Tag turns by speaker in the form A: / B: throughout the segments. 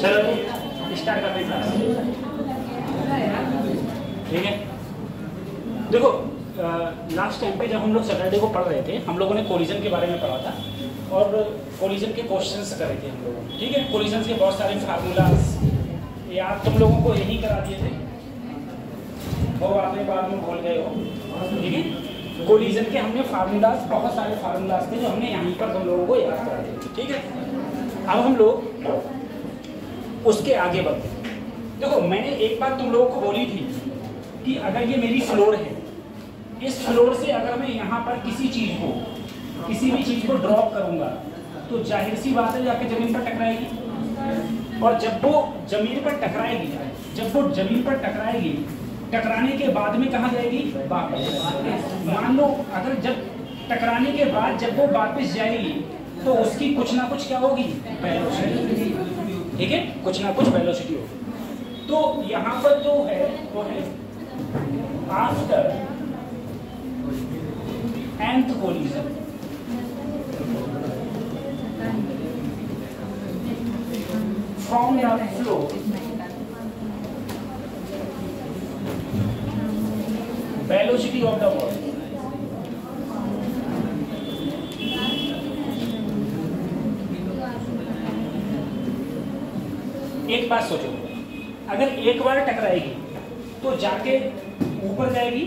A: चलो स्टार्ट करते हैं क्लास। ठीक है, देखो लास्ट टाइम पे जब हम लोग सैटरडे को पढ़ रहे थे, हम लोगों ने कोलिजन के बारे में पढ़ा था और कोलिजन के क्वेश्चंस कर रहे थे हम लोग। ठीक है, कोलिजन के बहुत सारे फार्मूलाज याद तुम लोगों को यही करा दिए थे, वो आपने बाद में भूल गए हो। ठीक है, कोलिजन के हमने फार्मूलाज, बहुत सारे फार्मूलाज थे जो हमने यहीं पर तुम लोगों को याद करा दिए। ठीक है, अब हम लोग उसके आगे बढ़ते हैं। देखो मैंने एक बात तुम लोगों को बोली थी कि अगर ये मेरी फ्लोर है, इस फ्लोर से अगर मैं यहाँ पर किसी भी चीज को ड्रॉप करूंगा तो जाहिर सी बात है जाके जमीन पर टकराएगी, और जब वो जमीन पर टकराएगी, टकराने के बाद में कहाँ जाएगी? वापस। मान लो अगर जब टकराने के बाद जब वो वापस जाएगी तो उसकी कुछ ना कुछ क्या होगी? वेलोसिटी। ठीक है, कुछ ना कुछ वेलोसिटी होगी। तो यहाँ पर जो है वो है after nth collision from the flow velocity of the body. एक बात सोचो, अगर एक बार टकराएगी तो जाके ऊपर जाएगी,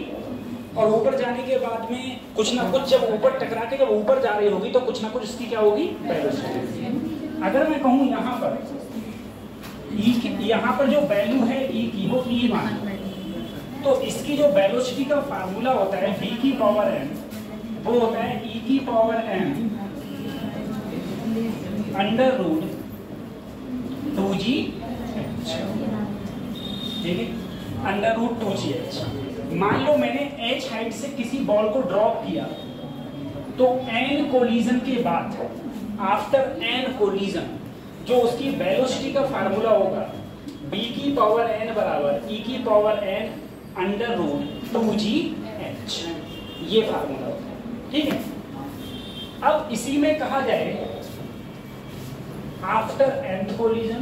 A: और ऊपर जाने के बाद में कुछ ना कुछ जब ऊपर टकरा के जब ऊपर जा रही होगी तो कुछ ना कुछ इसकी क्या होगी? वेलोसिटी। अगर मैं कहूँ यहाँ पर जो वैल्यू है ई की, वो ई मान, तो इसकी जो वेलोसिटी का फार्मूला होता है v की पावर n, वो होता है e की power n under root 2g। ठीक है, अंडर रूट 2gh। मान लो मैंने h हाइट से किसी बॉल को ड्रॉप किया, तो n कोलिजन के बाद, आफ्टर n कोलिजन, जो उसकी वेलोसिटी का फार्मूला होगा b की पावर n बराबर e की power n under root 2gh, ये फार्मूला होता है। ठीक है, अब इसी में कहा जाए after nth collision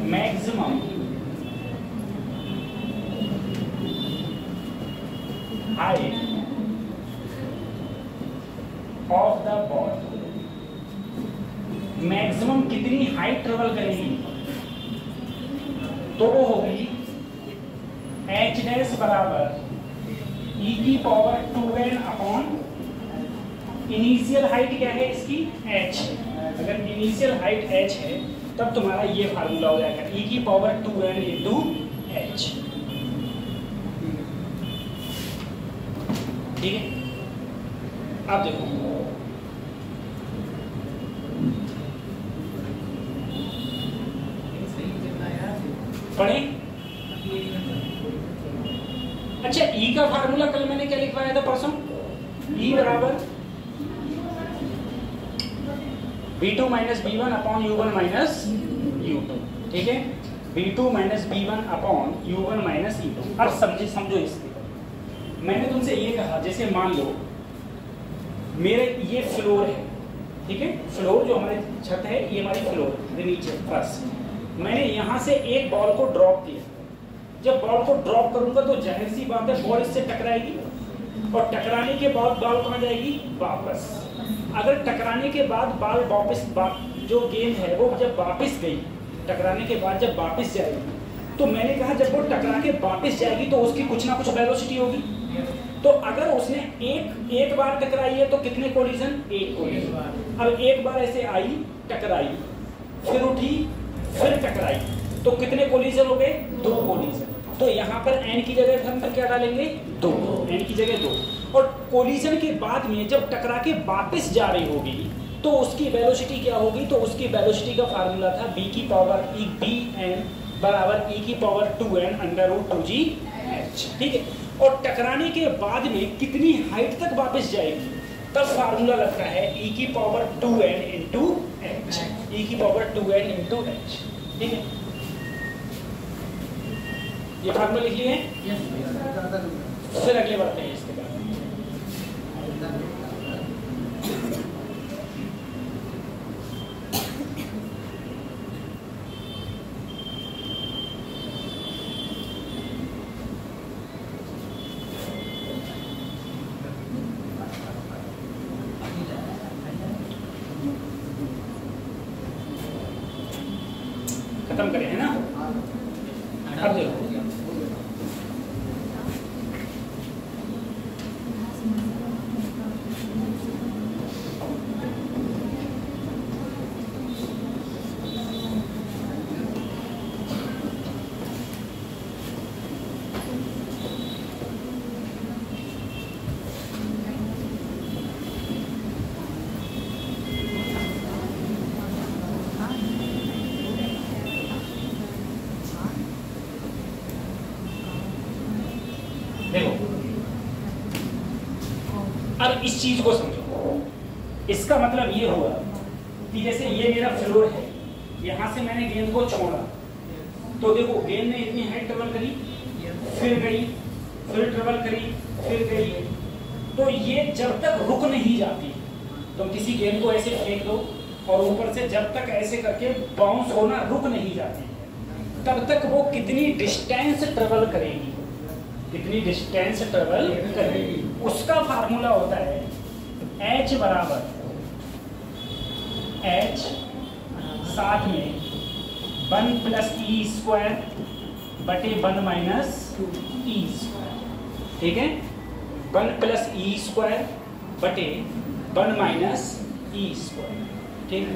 A: maximum height of the ball, maximum कितनी हाइट ट्रेवल करेगी? तो वो होगी h डैश बराबर e की पावर 2n अपॉन इनिशियल हाइट क्या है इसकी? h। अगर इनिशियल हाइट h है तब तुम्हारा ये फार्मूला हो जाएगा e की पावर 2n इंटू h। ठीक है, अब देखो पढ़े। अच्छा, ई का फार्मूला कल मैंने क्या लिखवाया था परसों? ई बराबर b2 minus b1 upon u1 minus u2। ठीक है, b2 minus b1 upon u1 minus u2। अब समझो इसके, मैंने तुमसे ये कहा, जैसे मान लो मेरे ये फ्लोर है, ठीक है, फ्लोर जो हमारी छत है ये हमारी फ्लोर नीचे फर्श। मैंने यहाँ से एक बॉल को ड्रॉप किया, जब बॉल को ड्रॉप करूंगा तो जाहिर सी बात है बॉल इससे टकराएगी, और टकराने के बाद बॉल कहाँ जाएगी? वापस। अगर टकराने के बाद बॉल वापस जो गेंद है वो जब वापस गई, टकराने के बाद जब वापस जाएगी, तो मैंने कहा जब वो टकरा के वापस जाएगी तो उसकी कुछ ना कुछ वेलोसिटी होगी। तो अगर उसने एक बार टकराई है तो कितने कोलिजन? एक कोलिजन। अब एक बार ऐसे आई, टकराई, फिर उठी, फिर टकराई, तो कितने कोलिजन हो गए? दो कोलिजन। तो यहाँ पर n की जगह हम क्या डालेंगे? दो, n की जगह दो। और कोलिजन के बाद में जब टकरा के वापस जा रही होगी तो उसकी वेलोसिटी क्या होगी? तो उसकी वेलोसिटी का फार्मूला था b की पावर bn बराबर e की पावर 2n अंडर रूट 2gh। ठीक है, और टकराने के बाद में कितनी हाइट तक वापस जाएगी तब फार्मूला लगता है e की पावर 2n इंटू h, e की पावर 2n इंटू h। ठीक है, ये फार्मूला लिख लिए? फिर अगले बढ़ते हैं इसके बाद। खत्म करें, है ना? अब देखो अब इस चीज को समझो। इसका मतलब ये हुआ कि जैसे ये मेरा फ्लोर है, यहां से मैंने गेंद को छोड़ा, तो देखो गेंद ने इतनी हाइट ट्रेवल करी, फिर गई, फिर ट्रेवल करी, फिर गई, तो ये जब तक रुक नहीं जाती, तुम किसी गेंद को ऐसे फेंक दो और ऊपर से जब तक ऐसे करके बाउंस होना रुक नहीं जाती, तब तक वो कितनी डिस्टेंस ट्रेवल करेगी, कितनी डिस्टेंस ट्रेवल करेगी, उसका फार्मूला होता है h बराबर h साथ में 1 प्लस ई स्क्वायर बटे 1 माइनस ई स्क्वायर, ठीक है? 1 प्लस ई स्क्वायर बटे 1 माइनस ई स्क्वायर, ठीक है?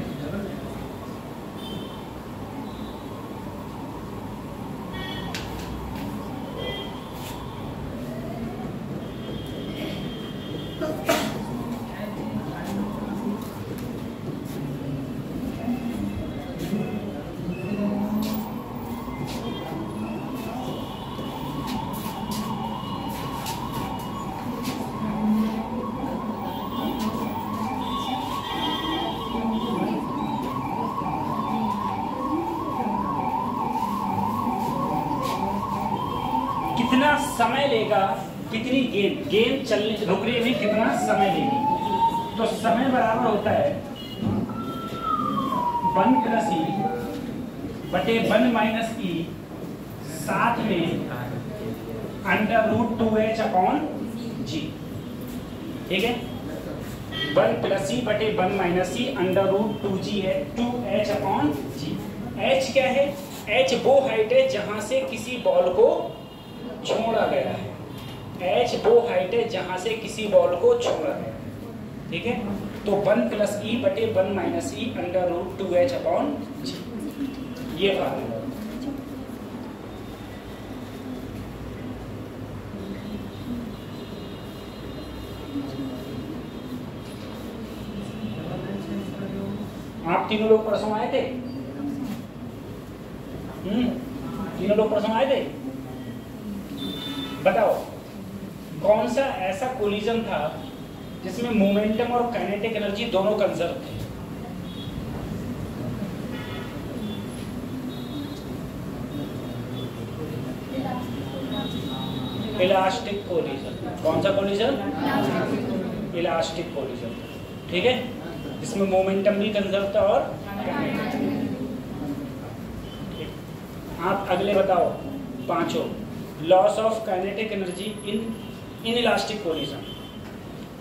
A: कितना समय लेगा, कितनी गेंद चलने रुकने में कितना समय लेगी, तो समय बराबर होता है 1 प्लस ई बटे 1 माइनस ई साथ में √2h अपॉन जी, ठीक है? 1 प्लस ई बटे 1 माइनस ई √2g है, 2h अपॉन जी। h क्या है? h वो हाइट है जहां से किसी बॉल को छोड़ा गया है, h वो हाइट है जहां से किसी बॉल को छोड़ा गया, ठीक है? तो 1 प्लस ई बटे 1 माइनस ई √2h अपॉन जी, ये फार्मूला। आप तीनों लोग परसों आए थे? तीनों लोग परसों आए थे? बताओ कौन सा ऐसा कोलिजन था जिसमें मोमेंटम और काइनेटिक एनर्जी दोनों कंजर्व थे? Elastic collision. कौन सा कोलिजन? इलास्टिक कोलिजन, ठीक है? जिसमें मोमेंटम भी कंजर्व था और आप अगले बताओ पांचों। Loss of kinetic energy in elastic collision,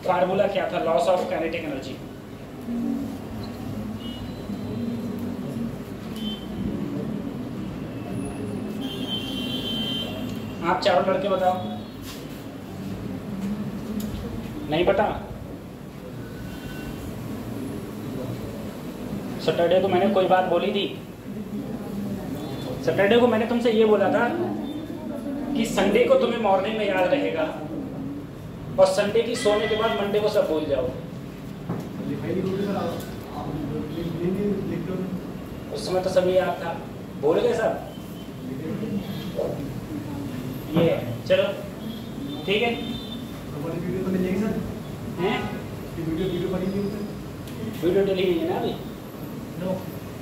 A: formula क्या था लॉस ऑफ काइनेटिक एनर्जी? आप चारों लड़के बताओ। नहीं पता? सैटरडे को मैंने कोई बात बोली थी। सैटरडे को मैंने तुमसे ये बोला था कि संडे को तुम्हें मॉर्निंग में याद रहेगा और संडे की सोने के बाद मंडे को सब भूल जाओ। उस समय तो सभी याद था, भूल गए सब। ये चलो ठीक है। वीडियो डिलीट है ना अभी?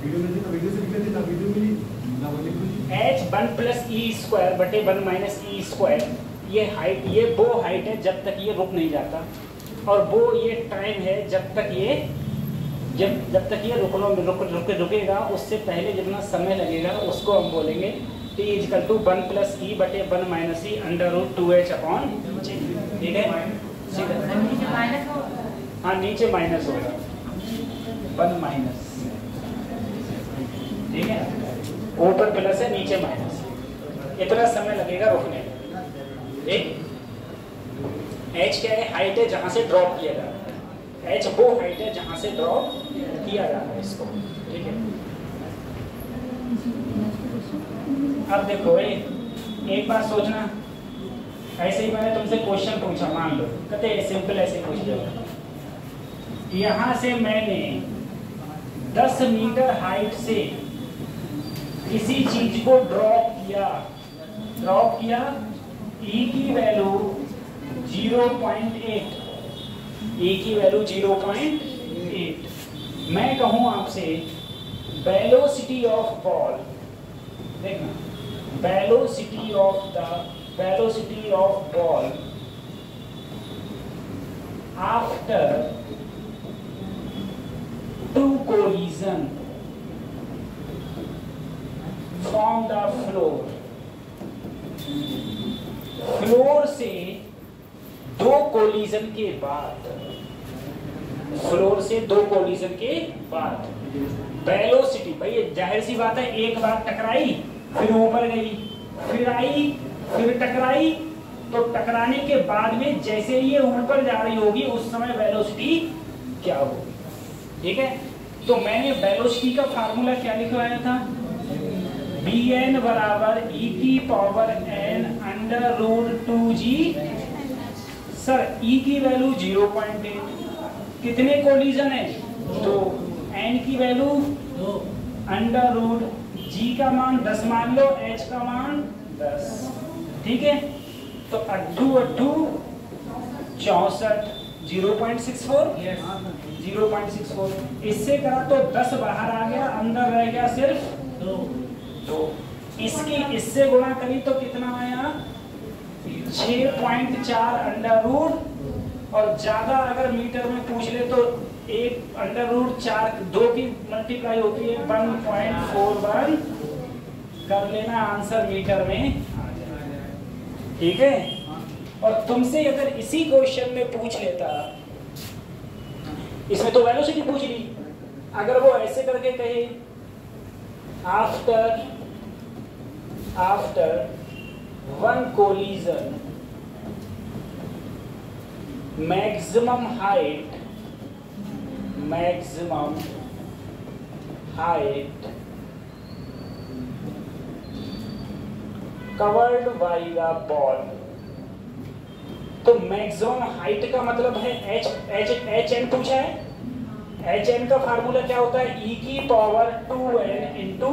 A: वीडियो से एच 1 प्लस ई स्क्वायर बटे 1 माइनस ई स्क्वायर, ये हाइट, ये वो हाइट है जब तक ये रुक नहीं जाता, और वो ये टाइम है जब तक ये रुकेगा, उससे पहले जितना समय लगेगा उसको हम बोलेंगे t equal to 1 plus e बटे 1 minus e under root 2h upon g. ठीक है, हाँ नीचे माइनस होगा 1 माइनस, ठीक है, ऊपर प्लस है नीचे माइनस, इतना समय लगेगा रुकने में। ठीक, h क्या है, हाइट है जहां से ड्रॉप किया जा रहा है, h वो हाइट है जहां से ड्रॉप किया जा रहा है इसको। ठीक है, अब देखो एक बात सोचना, ऐसे ही मैंने तुमसे क्वेश्चन पूछा, मान लो कहते सिंपल ऐसे पूछ लो, यहाँ से मैंने 10 मीटर हाइट से किसी चीज को ड्रॉप किया, e की वैल्यू 0.8, e की वैल्यू 0.8, मैं कहूं आपसे वेलोसिटी ऑफ बॉल, देखना velocity of ball after 2 collision from the floor से 2 कोलिजन के बाद, वेलोसिटी, भाई जाहिर सी बात है, एक बार टकराई फिर ऊपर गई, फिर आई फिर टकराई, तो टकराने के बाद में जैसे ये ऊपर जा रही होगी उस समय वेलोसिटी क्या होगी। ठीक है, तो मैंने वेलोसिटी का फार्मूला क्या लिखवाया था, bn बराबर e की power n under root 2g। Sir e की वैल्यू 0.8, कितने कोलिजन है, तो n की वैल्यू अंडर रूट, g का मान 10 मान लो, h का मान 10। ठीक है, तो 8 64, 0.64, इससे करा तो 10 बाहर आ गया, अंदर रह गया सिर्फ 2, इससे गुणा करी तो कितना आया 6.4 अंडर रूट, और ज्यादा अगर मीटर में पूछ ले तो 1 अंडर रूट 4, 2 की मल्टीप्लाई होती है 1.41, कर लेना आंसर मीटर में। ठीक है, और तुमसे अगर इसी क्वेश्चन में पूछ लेता, इसमें तो वेलोसिटी पूछ ली, अगर वो ऐसे करके कहे after 1 collision maximum height covered by the ball, तो मैक्सिमम हाइट का मतलब है एच एन पूछा है, एच एन का फार्मूला क्या होता है, e की पावर 2n इंटू,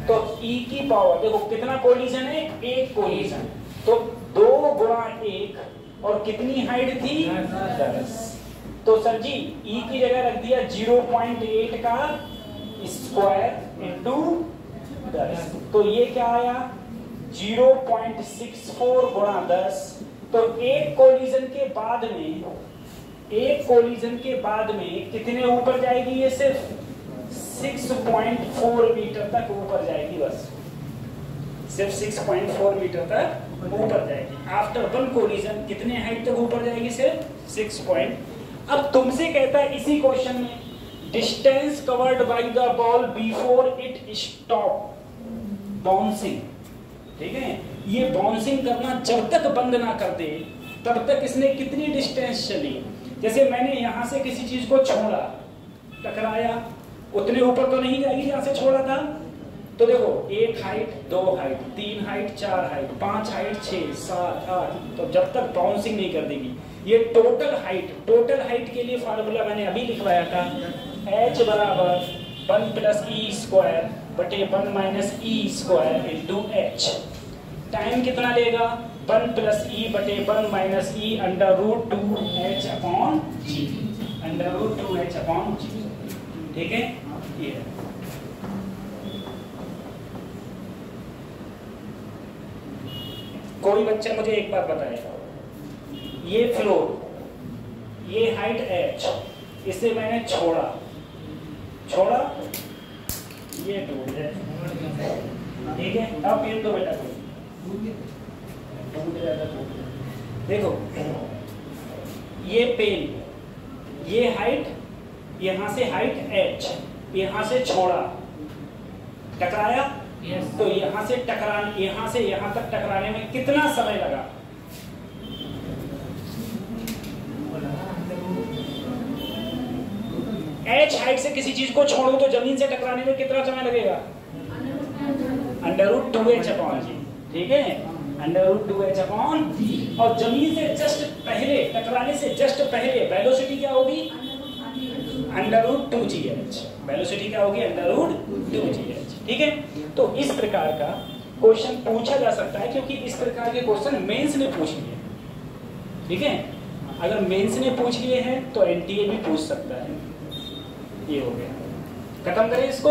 A: तो e की पावर, देखो कितना कोलिजन है, 1 कोलिजन, तो 2 गुणा 1, और कितनी हाइट थी 10, तो सर जी e की जगह रख दिया 0.8 का स्क्वायर इंटू 10, तो ये क्या आया 0.64 गुणा 10, तो एक कोलिजन के बाद में कितने ऊपर जाएगी, ये सिर्फ 6.4 मीटर तक ऊपर जाएगी, बस सिर्फ 6.4 मीटर तक ऊपर जाएगी। आफ्टर 1 कोलिजन कितने हाइट तक ऊपर जाएगी, सिर्फ 6. अब तुमसे कहता है इसी क्वेश्चन में distance covered by the ball before it stop bouncing. ठीक है, ये बाउंसिंग करना जब तक बंद ना कर दे तब तक इसने कितनी डिस्टेंस चली, जैसे मैंने यहां से किसी चीज को छोड़ा, टकराया, उतने ऊपर तो नहीं जाएगी जहां से छोड़ा था, तो देखो 1 height 2 height 3 height 4 height 5 height 6 7 8, तो जब तक बाउंसिंग नहीं कर देगी। ये टोटल हाइट के लिए फार्मूला मैंने अभी लिखवाया था, h बराबर 1 प्लस ई स्क्वायर बटे 1 minus e square into h. Time कितना लेगा, 1 प्लस ई बटे 1 minus e under root 2h upon g, under root 2h upon g. ठीक है, ये कोई बच्चा मुझे एक बात बताएगा, ये फ्लोर, ये हाइट h, इसे मैंने छोड़ा, ये टूट जाए, ठीक है। अब पेन दो बेटा, देखो ये पेन, ये हाइट, यहाँ से हाइट h, यहाँ से छोड़ा, टकराया, तो यहाँ से टकराने, यहाँ से यहाँ तक टकराने में कितना समय लगा? h हाइट से किसी चीज को छोड़ो तो जमीन से टकराने में कितना समय लगेगा? √2h अपॉन g, ठीक है, √2h अपॉन g। और जमीन से जस्ट पहले, टकराने से जस्ट पहले वेलोसिटी क्या होगी? √2gh। वेलोसिटी क्या होगी? √2gh, ठीक है। तो इस प्रकार का क्वेश्चन पूछा जा सकता है, क्योंकि इस प्रकार के क्वेश्चन मेंस ने पूछ लिए, ठीक है। अगर मेंस ने पूछ लिए हैं तो एनटीए भी पूछ सकता है। ये हो गया, खत्म करें इसको,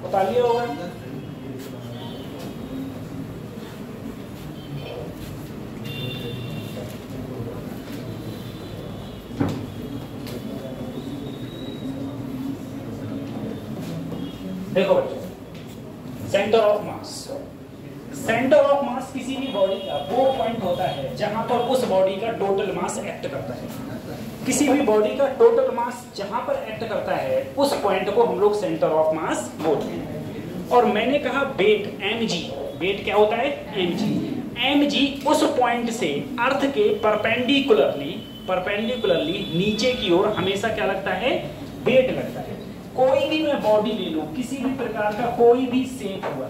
A: उतार लिया होगा। देखो बच्चों, centre of mass, centre of mass किसी भी बॉडी का वो पॉइंट होता है जहां पर उस बॉडी का टोटल मास एक्ट करता है। किसी भी बॉडी का टोटल मास जहां पर एक्ट करता है उस पॉइंट को हम लोग सेंटर ऑफ मास बोलते हैं। और मैंने कहा वेट mg, वेट क्या होता है? mg उस पॉइंट से अर्थ के परपेंडिकुलरली नीचे की ओर हमेशा क्या लगता है? वेट लगता है। कोई भी मैं बॉडी ले लूं, किसी भी प्रकार का कोई भी शेप हुआ,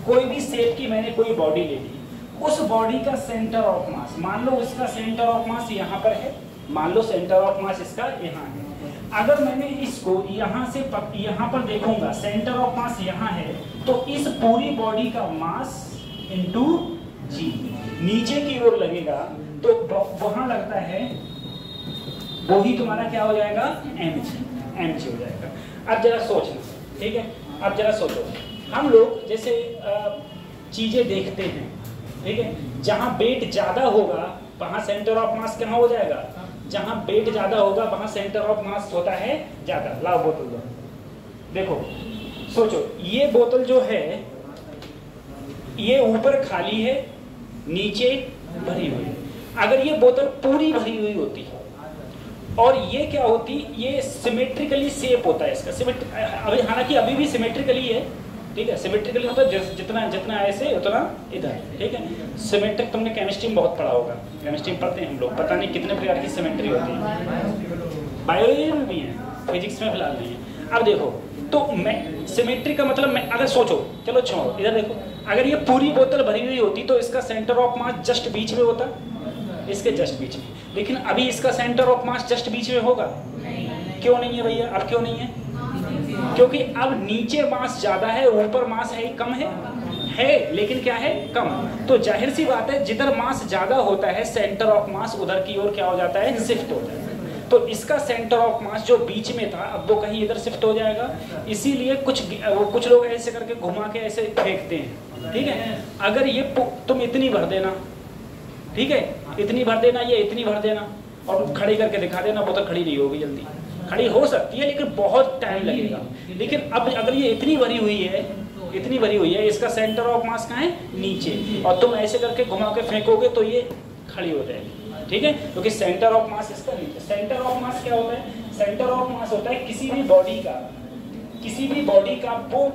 A: कोई भी शेप की मैंने कोई बॉडी ले ली, उस बॉडी का सेंटर ऑफ मास, मान लो इसका सेंटर ऑफ मास यहाँ पर है, मान लो सेंटर ऑफ मास इसका यहाँ है। अगर मैंने इसको यहाँ से यहाँ पर देखूंगा, सेंटर ऑफ मास यहाँ है, तो इस पूरी बॉडी का मास इनटू जी नीचे की ओर लगेगा, तो वहां लगता है वही तुम्हारा क्या हो जाएगा? mg हो जाएगा। अब जरा सोचना, ठीक है, अब जरा सोचो, हम लोग जैसे चीजें देखते हैं, ठीक है, जहां वेट ज्यादा होगा वहां सेंटर ऑफ मास कहाँ हो जाएगा? जहां वेट ज्यादा होगा वहां सेंटर ऑफ मास होता है ज्यादा। लाओ बोतल दो, देखो सोचो, ये बोतल जो है ये ऊपर खाली है, नीचे भरी हुई है। अगर ये बोतल पूरी भरी हुई होती और ये क्या होती, ये सिमेट्रिकली शेप होता है इसका, हालांकि अभी भी सिमेट्रिकली है, ठीक है, सिमेट्रिकली होता है, जितना जितना ऐसे उतना इधर, ठीक है। सिमेट्रिक तुमने केमिस्ट्री में बहुत पढ़ा होगा, केमिस्ट्री में पढ़ते हैं हम लोग, पता नहीं कितने प्रकार की सिमेट्री होती है, बायोलॉजी में भी है, फिजिक्स में फिलहाल नहीं है। अब देखो, तो मैं सिमेट्री का मतलब, मैं अगर सोचो, चलो छोड़ो, इधर देखो, अगर ये पूरी बोतल भरी हुई होती तो इसका सेंटर ऑफ मास जस्ट बीच में होता, इसके जस्ट बीच में, लेकिन अभी इसका सेंटर ऑफ मास जस्ट बीच में होगा? क्यों नहीं है भैया? अब क्यों नहीं है? क्योंकि अब नीचे मास ज्यादा है, ऊपर मास है कम है, लेकिन क्या है? कम। तो जाहिर सी बात है, जिधर मास ज्यादा होता है सेंटर ऑफ मास उधर की ओर क्या हो जाता है? शिफ्ट हो जाता है। तो इसका सेंटर ऑफ मास जो बीच में था अब वो कहीं इधर शिफ्ट हो जाएगा, इसीलिए कुछ लोग ऐसे करके घुमा के ऐसे फेंकते हैं, ठीक है। अगर ये तुम इतनी भर देना, ठीक है, इतनी भर देना, ये इतनी भर देना और खड़ी करके दिखा देना, बोतल खड़ी नहीं होगी, जल्दी खड़ी हो सकती है लेकिन बहुत टाइम लगेगा। लेकिन अब अगर ये इतनी भरी हुई है, इसका सेंटर ऑफ मास कहाँ है? नीचे, और तुम ऐसे करके घुमा के फेंकोगे तो ये खड़ी हो जाएगी, ठीक है, क्योंकि सेंटर ऑफ मास इसका नीचे। सेंटर ऑफ मास क्या होता है? सेंटर ऑफ मास होता है किसी भी बॉडी का वो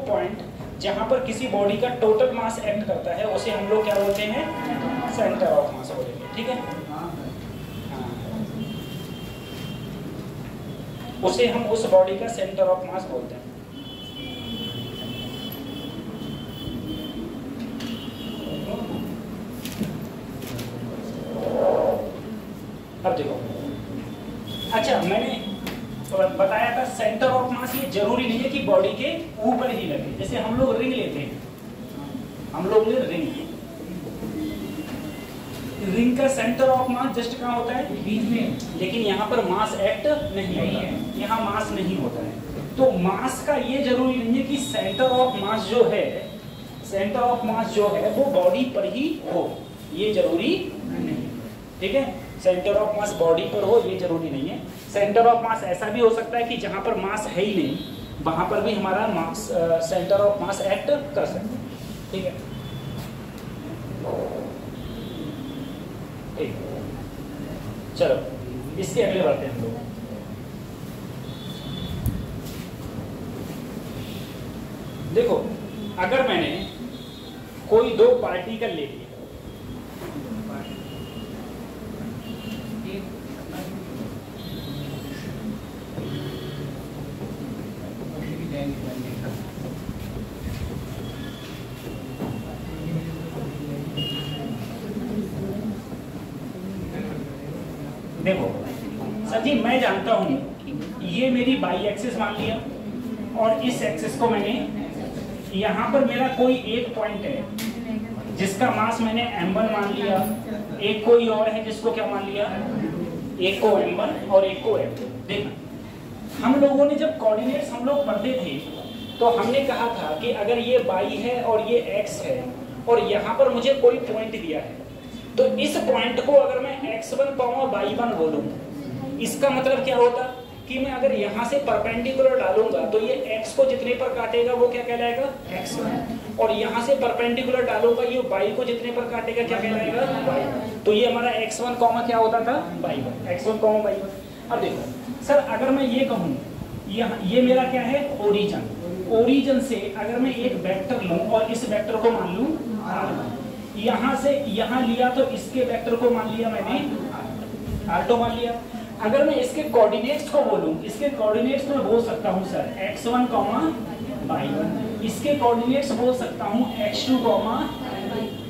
A: पॉइंट जहां पर किसी बॉडी का टोटल मास एक्ट करता है, उसे हम लोग क्या बोलते हैं? सेंटर ऑफ मास बोलेंगे, ठीक है। उसे हम उस बॉडी का सेंटर ऑफ मास बोलते हैं। अब देखो, अच्छा मैंने बताया था सेंटर ऑफ मास ये जरूरी नहीं है कि बॉडी के ऊपर ही लगे। जैसे हम लोग रिंग लेते हैं, रिंग का सेंटर ऑफ मास जस्ट कहाँ होता है? बीच में, लेकिन यहाँ पर मास एक्ट नहीं होता है, यहाँ मास नहीं होता है। तो मास का ये जरूरी नहीं है कि सेंटर ऑफ मास जो है, सेंटर ऑफ मास जो है वो बॉडी पर ही हो, ये जरूरी नहीं, ठीक है। सेंटर ऑफ मास बॉडी पर हो ये जरूरी नहीं है। सेंटर ऑफ मास ऐसा भी हो सकता है कि जहां पर मास है ही नहीं, वहां पर भी हमारा mass centre of mass act कर सकता है, ठीक है। ठीक, चलो इसके अगले बढ़ते हैं हम लोग। देखो अगर मैंने कोई दो पार्टिकल ले लिया, देखो सर जी मैं जानता हूं ये मेरी बाई एक्सिस मान लिया और इस एक्सिस को मैंने, यहाँ पर मेरा कोई एक पॉइंट है जिसका मास मैंने m1 मान लिया, एक कोई और है जिसको क्या मान लिया, एक को m1 और एक को m2। देखना हम लोगों ने जब कोऑर्डिनेट्स हम लोग पढ़ते थे तो हमने कहा था कि अगर ये y है और ये x है और यहाँ पर मुझे कोई पॉइंट दिया है तो इस पॉइंट को अगर मैं x1, y1 बोलूं, इसका मतलब क्या होता कि मैं अगर यहाँ से परपेंडिकुलर डालूंगा तो ये x को जितने पर काटेगा वो क्या कहलाएगा, x1, और यहाँ से परपेंडिकुलर डालूंगा ये y को जितने पर काटेगा क्या कहलाएगा, y। तो ये हमारा x1 क्या होता था, y1, x1, y1। अब देखो सर अगर मैं ये कहूँ ये मेरा क्या है, ओरिजिन, ओरिजिन से अगर मैं एक वेक्टर लूं और इस वेक्टर को मान लूं r1, यहाँ से यहाँ लिया तो इसके वेक्टर को मान लिया मैंने r2 मान लिया। अगर मैं इसके कोऑर्डिनेट्स को बोलूं, इसके कोऑर्डिनेट्स में बोल सकता हूं सर x1, y1, इसके कोऑर्डिनेट्स बोल सकता हूं x2,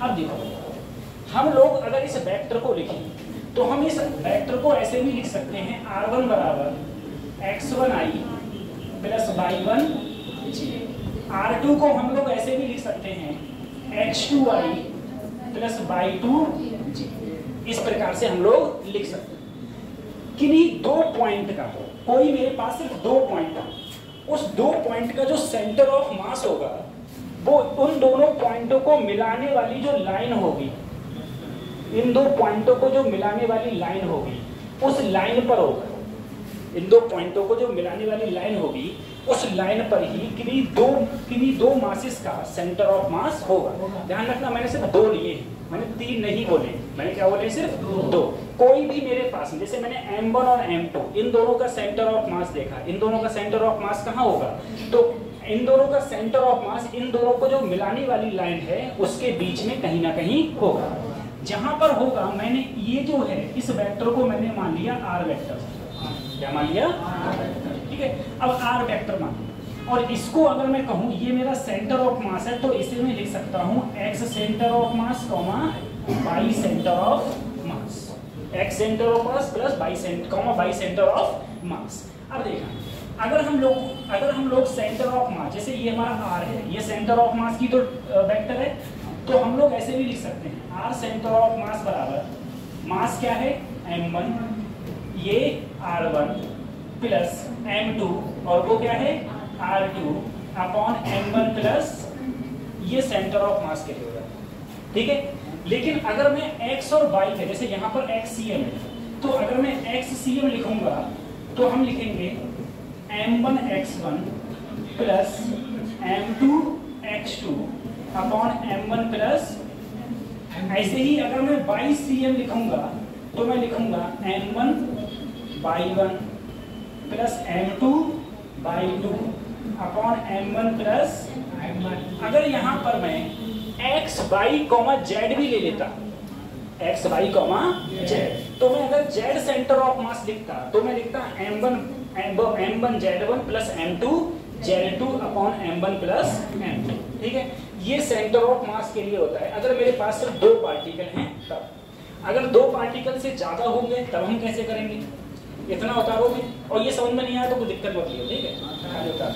A: अब देखो हम लोग अगर इस वेक्टर को लिखें तो हम इस वेक्टर को ऐसे भी लिख सकते हैं r1 बराबर x1i प्लस y1j, r2 को हम लोग ऐसे भी लिख सकते हैं x2i प्लस y2j। इस प्रकार से हम लोग लिख सकते हैं। किन्हीं दो पॉइंट का, कोई मेरे पास सिर्फ दो पॉइंट है, उस दो पॉइंट का जो सेंटर ऑफ मास होगा वो उन दोनों पॉइंटों को मिलाने वाली जो लाइन होगी, इन दो पॉइंटों को जो मिलाने वाली लाइन होगी उस लाइन पर होगा, इन दो पॉइंटों को जो मिलाने वाली लाइन होगी उस लाइन पर ही किन्हीं दो मासेस का सेंटर ऑफ मास होगा। ध्यान रखना मैंने सिर्फ दो लिए, मैंने तीन नहीं बोले, मैंने क्या बोले, सिर्फ दो। कोई भी मेरे पास, जैसे मैंने m1 और m2 इन दोनों का सेंटर ऑफ मास देखा, इन दोनों का सेंटर ऑफ मास कहाँ होगा, तो इन दोनों का सेंटर ऑफ मास इन दोनों को जो मिलाने वाली लाइन है उसके बीच में कहीं ना कहीं होगा। जहां पर होगा मैंने ये जो है इस वेक्टर को मैंने मान लिया r वेक्टर, क्या मान लिया, ठीक है। अब r वेक्टर मान लिया और इसको अगर मैं कहूँ ये मेरा सेंटर ऑफ मास है तो इसे मैं लिख सकता हूँ x centre of mass y centre of mass, x centre of mass plus y centre of mass. अब देखा अगर हम लोग सेंटर ऑफ मास, जैसे ये हमारा r है, ये सेंटर ऑफ मास की तो वेक्टर है, तो हम लोग ऐसे भी लिख सकते हैं r सेंटर ऑफ मास बराबर मास क्या है m1, ये r1 प्लस m2 और वो क्या है r2 अपॉन m1 प्लस ये सेंटर ऑफ मास के लिए होगा, ठीक है। लेकिन अगर मैं x और y है, जैसे यहाँ पर xcm है, तो अगर मैं xcm लिखूंगा तो हम लिखेंगे m1 x1 plus m2 x2 upon m1 plus, ऐसे ही अगर मैं ycm लिखूंगा तो मैं लिखूंगा m1 y1 plus m2 y2 upon m1 plus. अगर यहाँ पर मैं x y z भी ले लेता, x y z, तो मैं अगर z सेंटर ऑफ मास लिखता तो मैं लिखता m1 z1 plus m2 z2 upon m1 plus m2, ठीक है। ये सेंटर ऑफ मास के लिए होता है अगर मेरे पास सिर्फ दो पार्टिकल हैं तब। अगर दो पार्टिकल से ज्यादा होंगे तब हम कैसे करेंगे, इतना उतारोगे और ये समझ में नहीं आया तो कोई दिक्कत मत लियो, ठीक है, खाली उतार।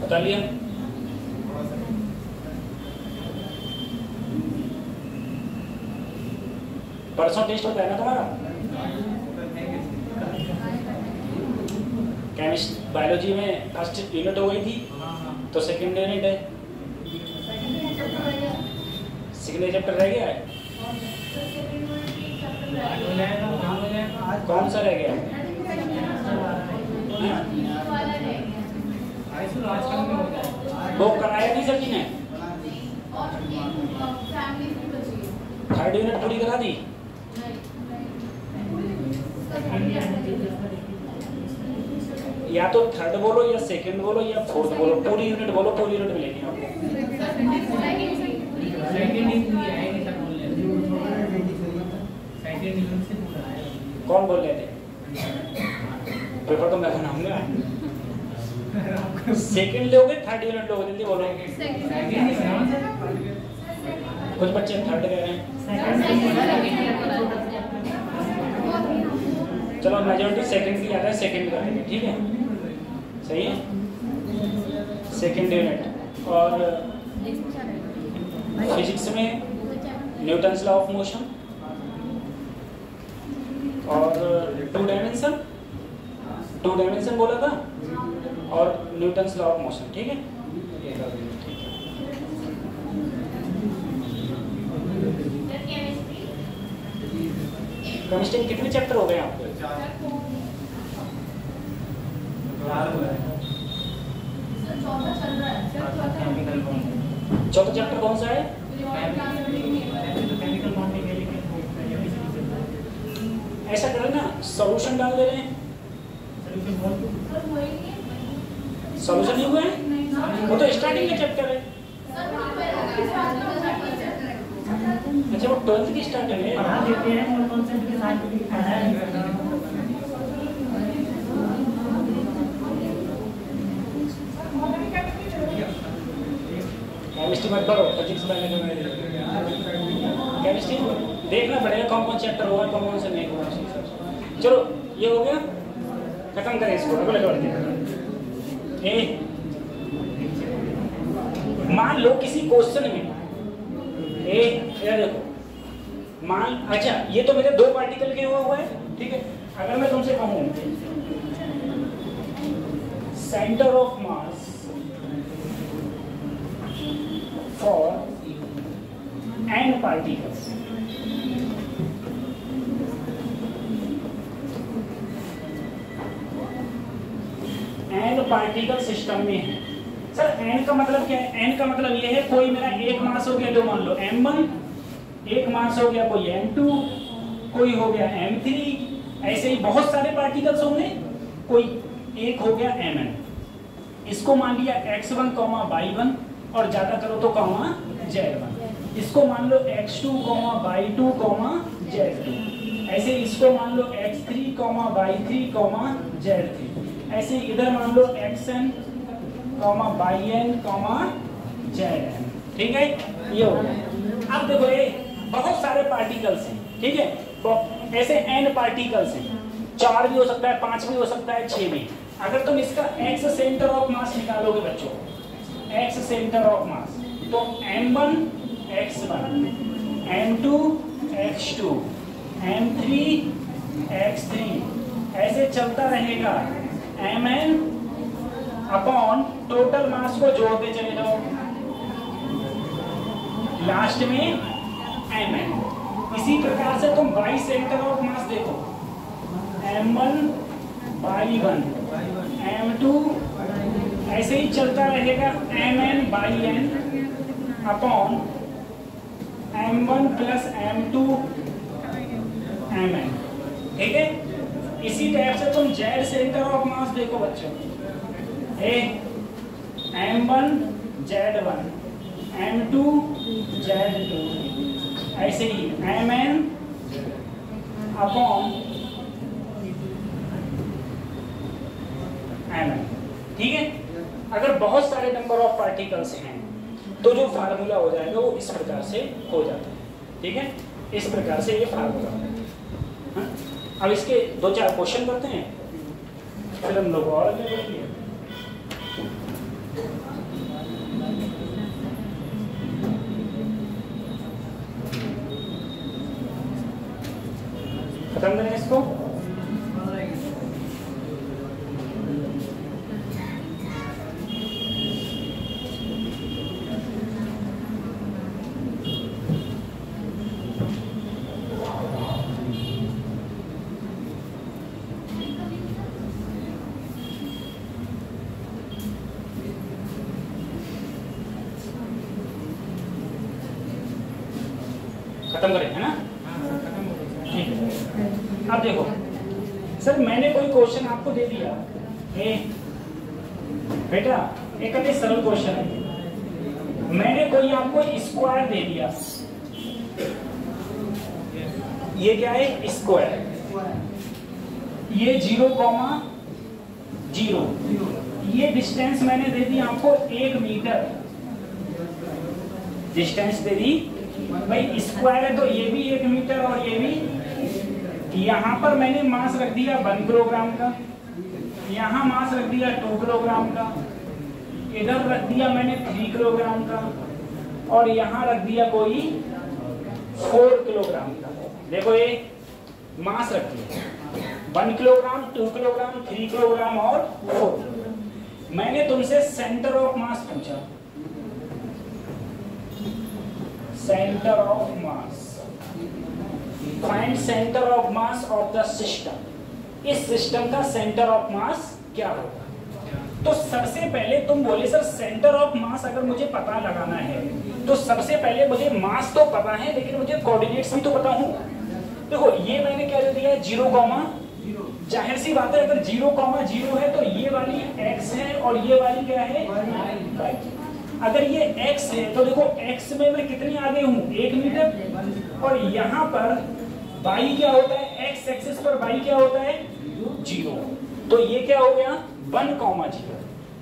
A: बता लिया। परसों टेस्ट होता है ना तुम्हारा केमिस्ट्री बायोलॉजी में फर्स्ट यूनिट हो गई थी तो सेकंड यूनिट है, सेकंड चैप्टर रह गया है। कौन सा रह गया है? वो कराया नहीं सर जी ने? थर्ड यूनिट पूरी करा दी? या तो थर्ड बोलो या सेकंड बोलो या फोर्थ बोलो, पूरी यूनिट बोलो, पूरी यूनिट मिलेगी आपको। कौन बोल रहे थे? पेपर तो मैं बनाऊंगा। सेकंड लोगे थर्ड यूनिट लोगे? जल्दी बोलो। कुछ बच्चे थर्ड कह रहे हैं। चलो मेजॉरिटी सेकंड की आता है, सेकंड करेंगे, ठीक है, सही है। सेकंड यूनिट और फिजिक्स में न्यूटन्स लॉ ऑफ मोशन और टू डायमेंशन बोला था और न्यूटन्स लॉ ऑफ मोशन, ठीक है। केमिस्ट्री में कितने चैप्टर हो गए आपके? चौथा चैप्टर कौन सा है? ऐसा करें ना, सॉल्यूशन डाल दे रहे हैं। सॉल्यूशन नहीं हुआ है? वो तो स्टार्टिंग का चैप्टर है। अच्छा, वो 12th की स्टार्टिंग है। केमिस्ट्री मत पढ़ो, फिजिक्स में केमिस्ट्री देखना पड़ेगा कौन कौन चैप्टर होगा, कौन कौन से नहीं होगा। चलो ये हो गया, खत्म करें इसको। अगले मान लो किसी क्वेश्चन में देखो, मान, अच्छा ये तो मेरे दो पार्टिकल के हुआ है, ठीक है। अगर मैं तुमसे कहूं centre of mass for n particles, n particle system में है। सर n का मतलब क्या है? n का मतलब ये है कोई मेरा एक मास हो गया, जो मान लो m1, एक मास हो गया कोई m2, कोई हो गया m3, ऐसे ही बहुत सारे पार्टिकल्स होंगे, कोई एक हो गया mn। इसको मान लिया x1, y1 और ज्यादा करो तो z1। इसको मान लो x2, y2, z2। ऐसे इसको मान लो x3, y3, z3। ऐसे इधर मान लो xn, yn, zn, ठीक है। ये हो गया। अब देखो ये बहुत सारे पार्टिकल्स हैं, ठीक है। तो ऐसे n पार्टिकल्स हैं, 4 भी हो सकता है, 5 भी हो सकता है, 6 भी। अगर तुम इसका x सेंटर ऑफ मास निकालोगे बच्चों, x सेंटर ऑफ मास, तो m1 x1, m2 x2, m3 x3, ऐसे चलता रहेगा। mn अपॉन टोटल मास को जोड़ते चले जाओ, लास्ट में mn। इसी प्रकार से तुम y सेंटर ऑफ मास देखो, m1 y1, m2, ऐसे ही चलता रहेगा mn yn upon m1 plus m2 mn, ठीक है। इसी टाइप से तुम z सेंटर ऑफ मास देखो बच्चों, m1 z1, m2 z2, ऐसे ही mn अपॉन mn, ठीक है। अगर बहुत सारे नंबर ऑफ पार्टिकल्स हैं तो जो फार्मूला हो जाएगा वो इस प्रकार से हो जाता है, ठीक है। इस प्रकार से ये फार्मूला है। अब इसके 2-4 क्वेश्चन करते हैं, फिर हम लोग और आगे बढ़ेंगे। खत्म करें, है ना? ठीक है। अब देखो सर, मैंने कोई क्वेश्चन आपको दे दिया, बेटा एक अति सरल क्वेश्चन है, मैंने कोई आपको स्क्वायर दे दिया, ये क्या है? स्क्वायर। ये 0,0, ये डिस्टेंस मैंने दे दी आपको 1 मीटर, डिस्टेंस दे दी भाई, स्क्वायर है तो ये भी 1 मीटर और ये भी। यहाँ पर मैंने मास रख दिया 1 किलोग्राम का, यहाँ मास रख दिया 2 किलोग्राम का, इधर रख दिया मैंने 3 किलोग्राम का, और यहाँ रख दिया कोई 4 किलोग्राम का। देखो ये मास रख दिया 1 किलोग्राम, 2 किलोग्राम, 3 किलोग्राम और 4 किलोग्राम। मैंने तुमसे सेंटर ऑफ मास पूछा, centre of mass, find centre of mass of the system. इस सिस्टम का सेंटर ऑफ मास क्या होगा? तो सबसे पहले तुम बोले सर सेंटर ऑफ मास अगर मुझे पता लगाना है तो सबसे पहले मुझे मास तो पता है, लेकिन मुझे कोऑर्डिनेट्स भी तो पता हूं। देखो ये मैंने क्या दे दिया है? 0,0। जाहिर सी बात है, अगर 0,0 है तो ये वाली x है और ये वाली क्या है? y। अगर ये x है तो देखो x में मैं कितनी आगे हूँ? 1 मीटर। और यहाँ पर y क्या होता है? x एक्सिस पर y क्या होता है? 0। तो ये क्या हो गया? 1,0।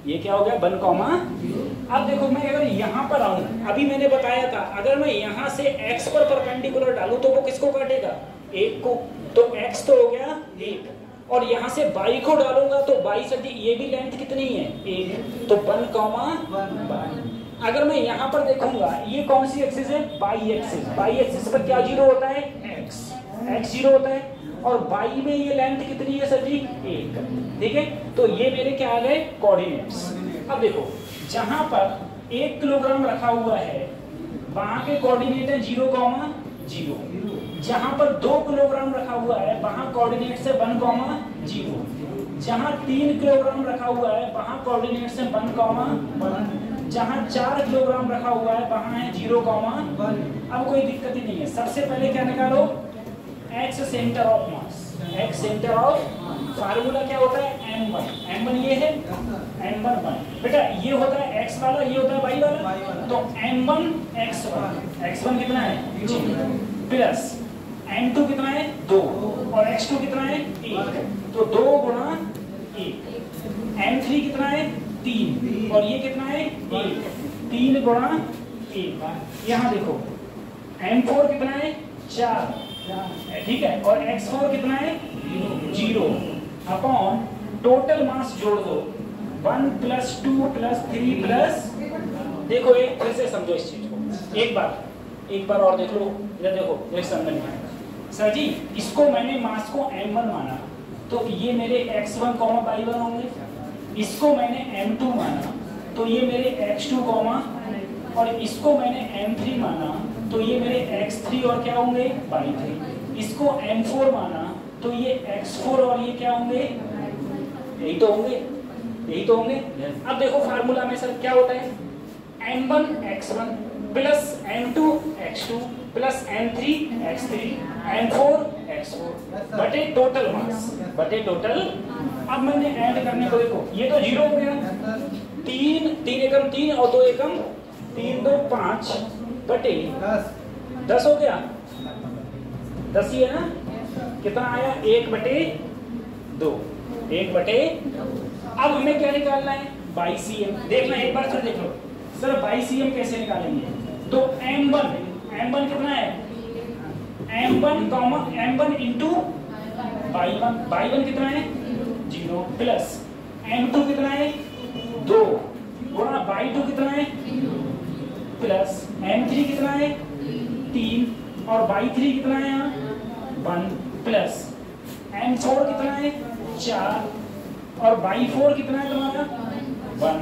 A: ये क्या हो गया? 1,0। अब देखो मैं अगर यहाँ पर आऊँ, अभी मैंने बताया था अगर मैं यहाँ से x पर परपेंडिकुलर डालूं तो वो किसको काटेगा? 1 को। तो x तो हो गया 1, और यहाँ से y को डालूंगा तो y सदी ये भी लेंथ कितनी है? 1। तो 1,1। अगर मैं यहाँ पर देखूंगा ये कौन सी एक्सिस है? y axis. y एक्सिस पर क्या 0 होता है? x 0 होता है, और y में ये लेंथ कितनी है सर जी? 1। ठीक है, तो ये मेरे क्या आ गए? कोऑर्डिनेट्स। अब देखो जहां पर 1 किलोग्राम रखा हुआ है वहां के कोऑर्डिनेट है 0,0। जहां पर 2 किलोग्राम रखा हुआ है वहां कोऑर्डिनेट्स है 1,0। जहां 3 किलोग्राम रखा हुआ है वहां कोऑर्डिनेट्स है 1,1। जहां 4 किलोग्राम रखा हुआ है वहां है 0,1। अब कोई दिक्कत ही नहीं है। सबसे पहले क्या निकालो? x centre of mass. x centre of, formula क्या होता है? m1 ये है, m1 1। बेटा ये होता है x वाला, ये होता है y वाला, तो m1 x1 कितना है? 0 प्लस m2 कितना है? 2, और x2 कितना है? 1। तो 2 गुणा 1। m3 कितना है? 3, और ये कितना है? 1। 3 गुणा 1। यहाँ देखो m4 कितना है? 4, ठीक है, और x4 कितना है? 0 अपॉन टोटल मास जोड़ दो 1 + 2 + 3 प्लस। देखो एक फिर से समझो इस चीज को, एक बार और देख लो। इधर देखो, एक समझ में आया सर जी। इसको मैंने मास को m1 माना तो ये मेरे x1, y1 होंगे। इसको मैंने m2 माना तो ये मेरे x2, और इसको मैंने m3 माना तो ये मेरे x3 और क्या होंगे? y3। इसको m4 माना तो ये x4 और ये क्या होंगे? यही तो होंगे। अब देखो फार्मूला में सर क्या होता है? m1 x1 plus m2 x2 plus m3 x3 m4 x4 बटे टोटल मास बटे टोटल। अब मैंने ऐड करने को देखो, ये तो 0 हो गया। 3 एकम 3 और 2 एकम 3 2 5 बटे 10 हो गया। 10 ही है ना? कितना आया? 1/2। 1/2। अब हमें क्या निकालना है? YCM। देखना एक बार, सर देख लो सर YCM कैसे निकालेंगे। तो m1 कितना है? m1 इंटू y1 कितना है? 0 प्लस m2 कितना है? 2 गुणा y2 कितना है? प्लस m3 कितना है? 3, और y3 कितना है? यहाँ 1 प्लस m4 कितना है? 4, और y4 कितना है तुम्हारा? 1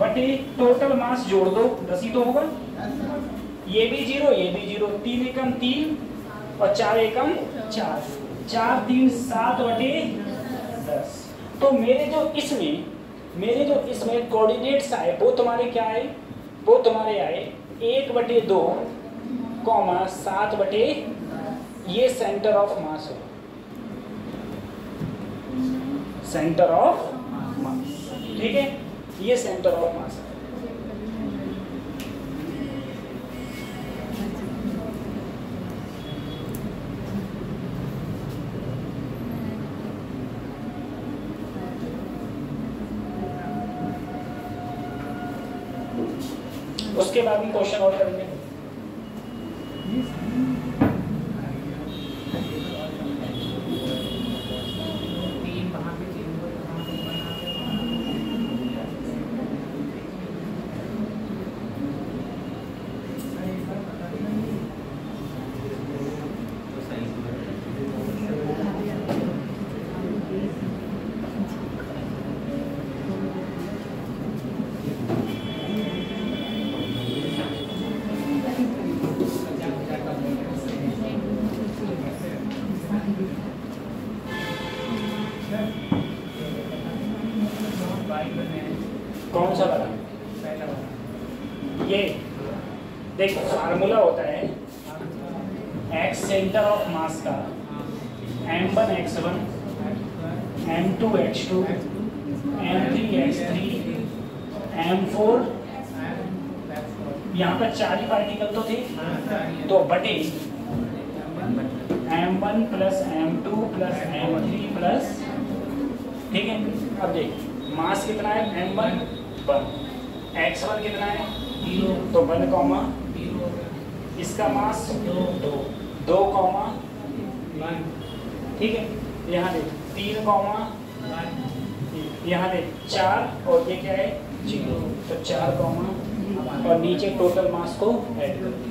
A: बटे टोटल मास जोड़ दो 10 ही तो होगा। ये भी 0, ये भी 0। 3 एकम 3 और 4 एकम 4, 4 3 7 बटे 10। तो मेरे जो इसमें कोऑर्डिनेट्स आए वो तुम्हारे क्या आए? वो तुम्हारे आए 1/2 कॉमा 7 बटे ये सेंटर ऑफ मास हो, सेंटर ऑफ मास, ठीक है, ये सेंटर ऑफ मास है। उसके बाद हम क्वेश्चन और करेंगे। कौन सा वाला? ये देख, फार्मूला होता है एक्स सेंटर ऑफ मास का m1 x1 m2 x2 m3 x3 m4, यहाँ पर 4 ही पार्टिकल तो थे, तो बटे m1 plus m2 plus m3 plus, ठीक है। अब देख मास कितना है, m1 1, x1 कितना है 0, तो 1 कॉमा, इसका मास 2 कॉमा 1, ठीक है। यहाँ देख 3 कॉमा 1, यहाँ देख 4 और ये क्या है 0, तो 4 कॉमा और नीचे टोटल मास को ऐड कर दिया।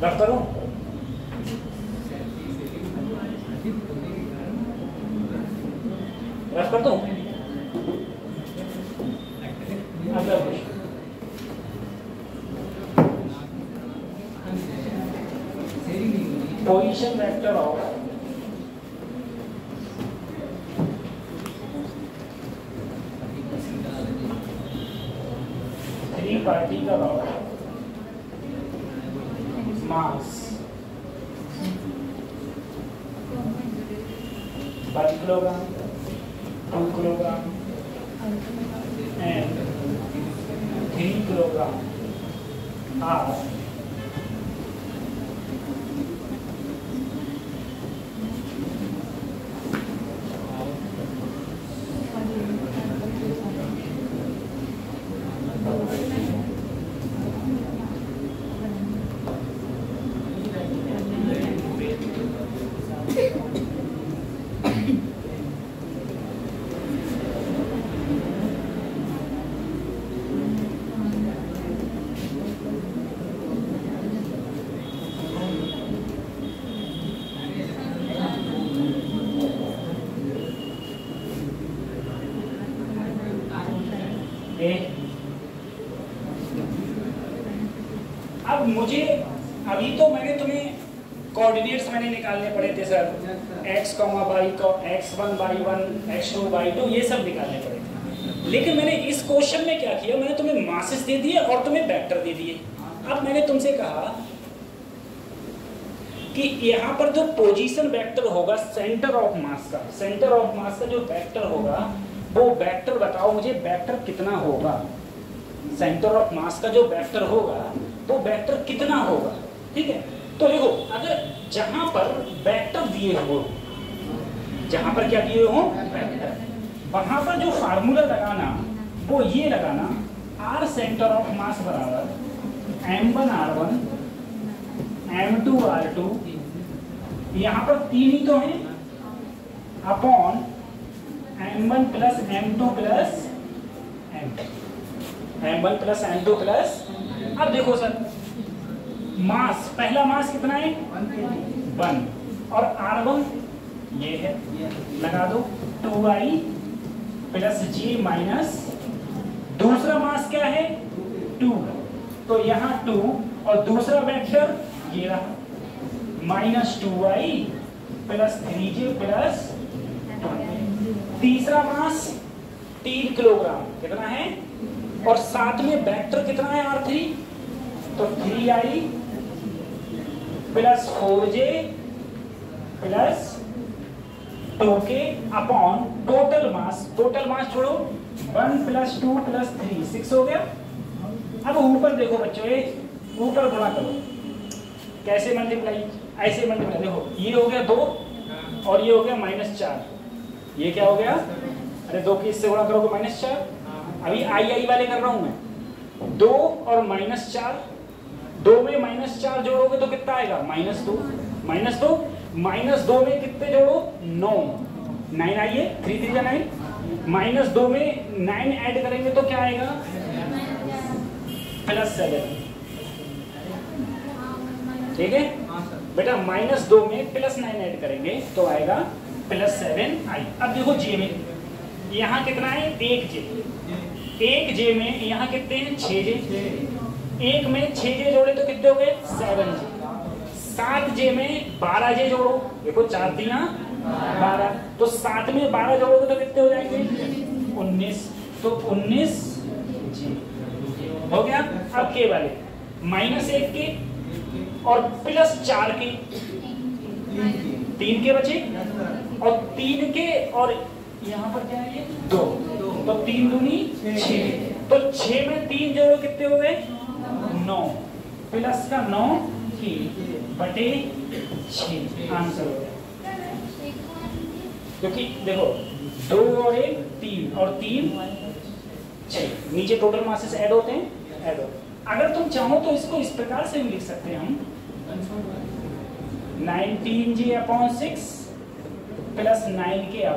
A: रफ करूं? रफ कर दूं? अगला question, position vector of three particle of mass 1 kilogram, 2 kilogram and 3 kilogram are अब मुझे अभी तो मैंने तुम्हें कोऑर्डिनेट्स मैंने निकालने पड़े थे सर, x, y का x1 by 1 x2 by 2 ये सब निकालने पड़े थे, लेकिन मैंने इस क्वेश्चन में क्या किया, मैंने तुम्हें मासेस दे दिए और तुम्हें वेक्टर दे दिए। अब मैंने तुमसे कहा कि यहाँ पर जो पोजीशन वेक्टर होगा सेंटर ऑफ मास का, सेंटर ऑफ मास का जो वेक्टर होगा वो वेक्टर बताओ मुझे, वेक्टर कितना होगा, सेंटर ऑफ मास का जो वेक्टर होगा वो वेक्टर कितना होगा, ठीक है। तो देखो अगर जहां पर वेक्टर दिए हो, जहां पर क्या दिए हो वेक्टर, वहां पर जो फार्मूला लगाना वो ये लगाना, r सेंटर ऑफ मास बराबर m1 r1 m2 r2, यहाँ पर 3 ही तो है, upon m1 plus m2 plus m1 plus m2 plus. अब देखो सर मास, पहला मास कितना है 1 और r1 ये है, लगा दो 2i प्लस g माइनस, दूसरा मास क्या है 2, तो यहाँ 2 और दूसरा वेक्टर ये रहा minus 2i plus 3j plus 2। तीसरा मास 3 किलोग्राम कितना है, और साथ में वेक्टर कितना है R3, तो 3I plus 4J plus 2K upon total mass छोड़ो 1 प्लस 2 प्लस 3 6 हो गया। अब ऊपर देखो बच्चों, ये ऊपर गुणा करो, कैसे मल्टीप्लाई, ऐसे मल्टीप्लाई, देखो ये हो गया 2 और ये हो गया -4, ये क्या हो गया, अरे 2 की इससे गुणा करोगे -4, अभी आई वाले कर रहा हूं मैं, 2 और -4, 2 में -4 जोड़ोगे तो कितना आएगा, -2, -2 में कितने जोड़ो 9 आइए, 3 3 जा 9, -2 में 9 ऐड करेंगे तो क्या आएगा +7, ठीक है बेटा, -2 में +9 ऐड करेंगे तो आएगा +7I। अब देखो J में यहाँ कितना है 1J में यहाँ कितने हैं 6J, 1 में 6J जोड़े तो कितने हो गए 7J, 7J में 12J जोड़ो, देखो 4 3 12, तो 7 में 12 जोड़ोगे तो कितने हो जाएंगे 19, तो 19J हो गया। अब के वाले -1 के और +4 के, 3 के बचे, और 3 के और यहाँ पर क्या है 2, तो 3 दूनी 6, तो 6 में 3 जोड़ो कितने हो गए 9, प्लस का 9 के बटे 6 आंसर हो गया। क्योंकि देखो 2 और 1 3 और 3 6, नीचे टोटल मासेस ऐड होते हैं, ऐड होते हैं। अगर तुम चाहो तो इसको इस प्रकार से भी लिख सकते हैं हम 19J/6 प्लस 9K/6,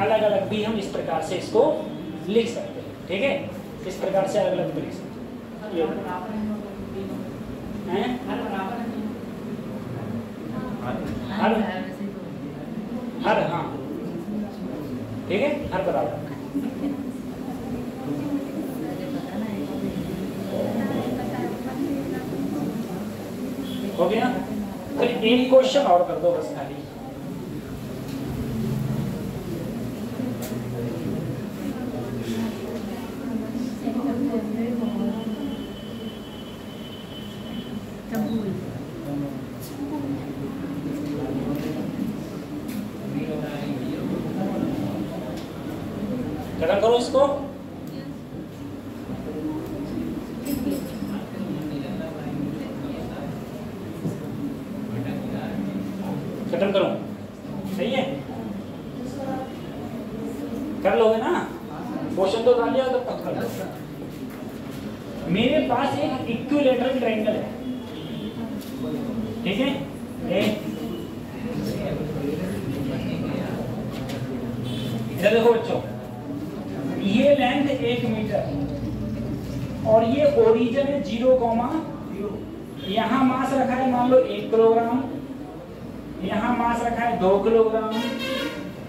A: अलग अलग भी हम इस प्रकार से इसको लिख सकते हैं, ठीक है, इस प्रकार से अलग अलग भी लिख सकते हैं। हर हाँ ठीक है, हर बराबर हो गया। फिर एक क्वेश्चन और कर दो बस खाली, खत्म करो इसको। खत्म करो, सही है, कर लोगे ना, क्वेश्चन तो डाल लिया तब तक कर लो। मेरे पास एक इक्विलैटरल ट्रायंगल है, ठीक है, इधर देखो बच्चों, ये लेंथ 1 मीटर और ये ओरिजिन है 0, यहाँ मास रखा है मान लो 1 किलोग्राम, यहाँ मास रखा है 2 किलोग्राम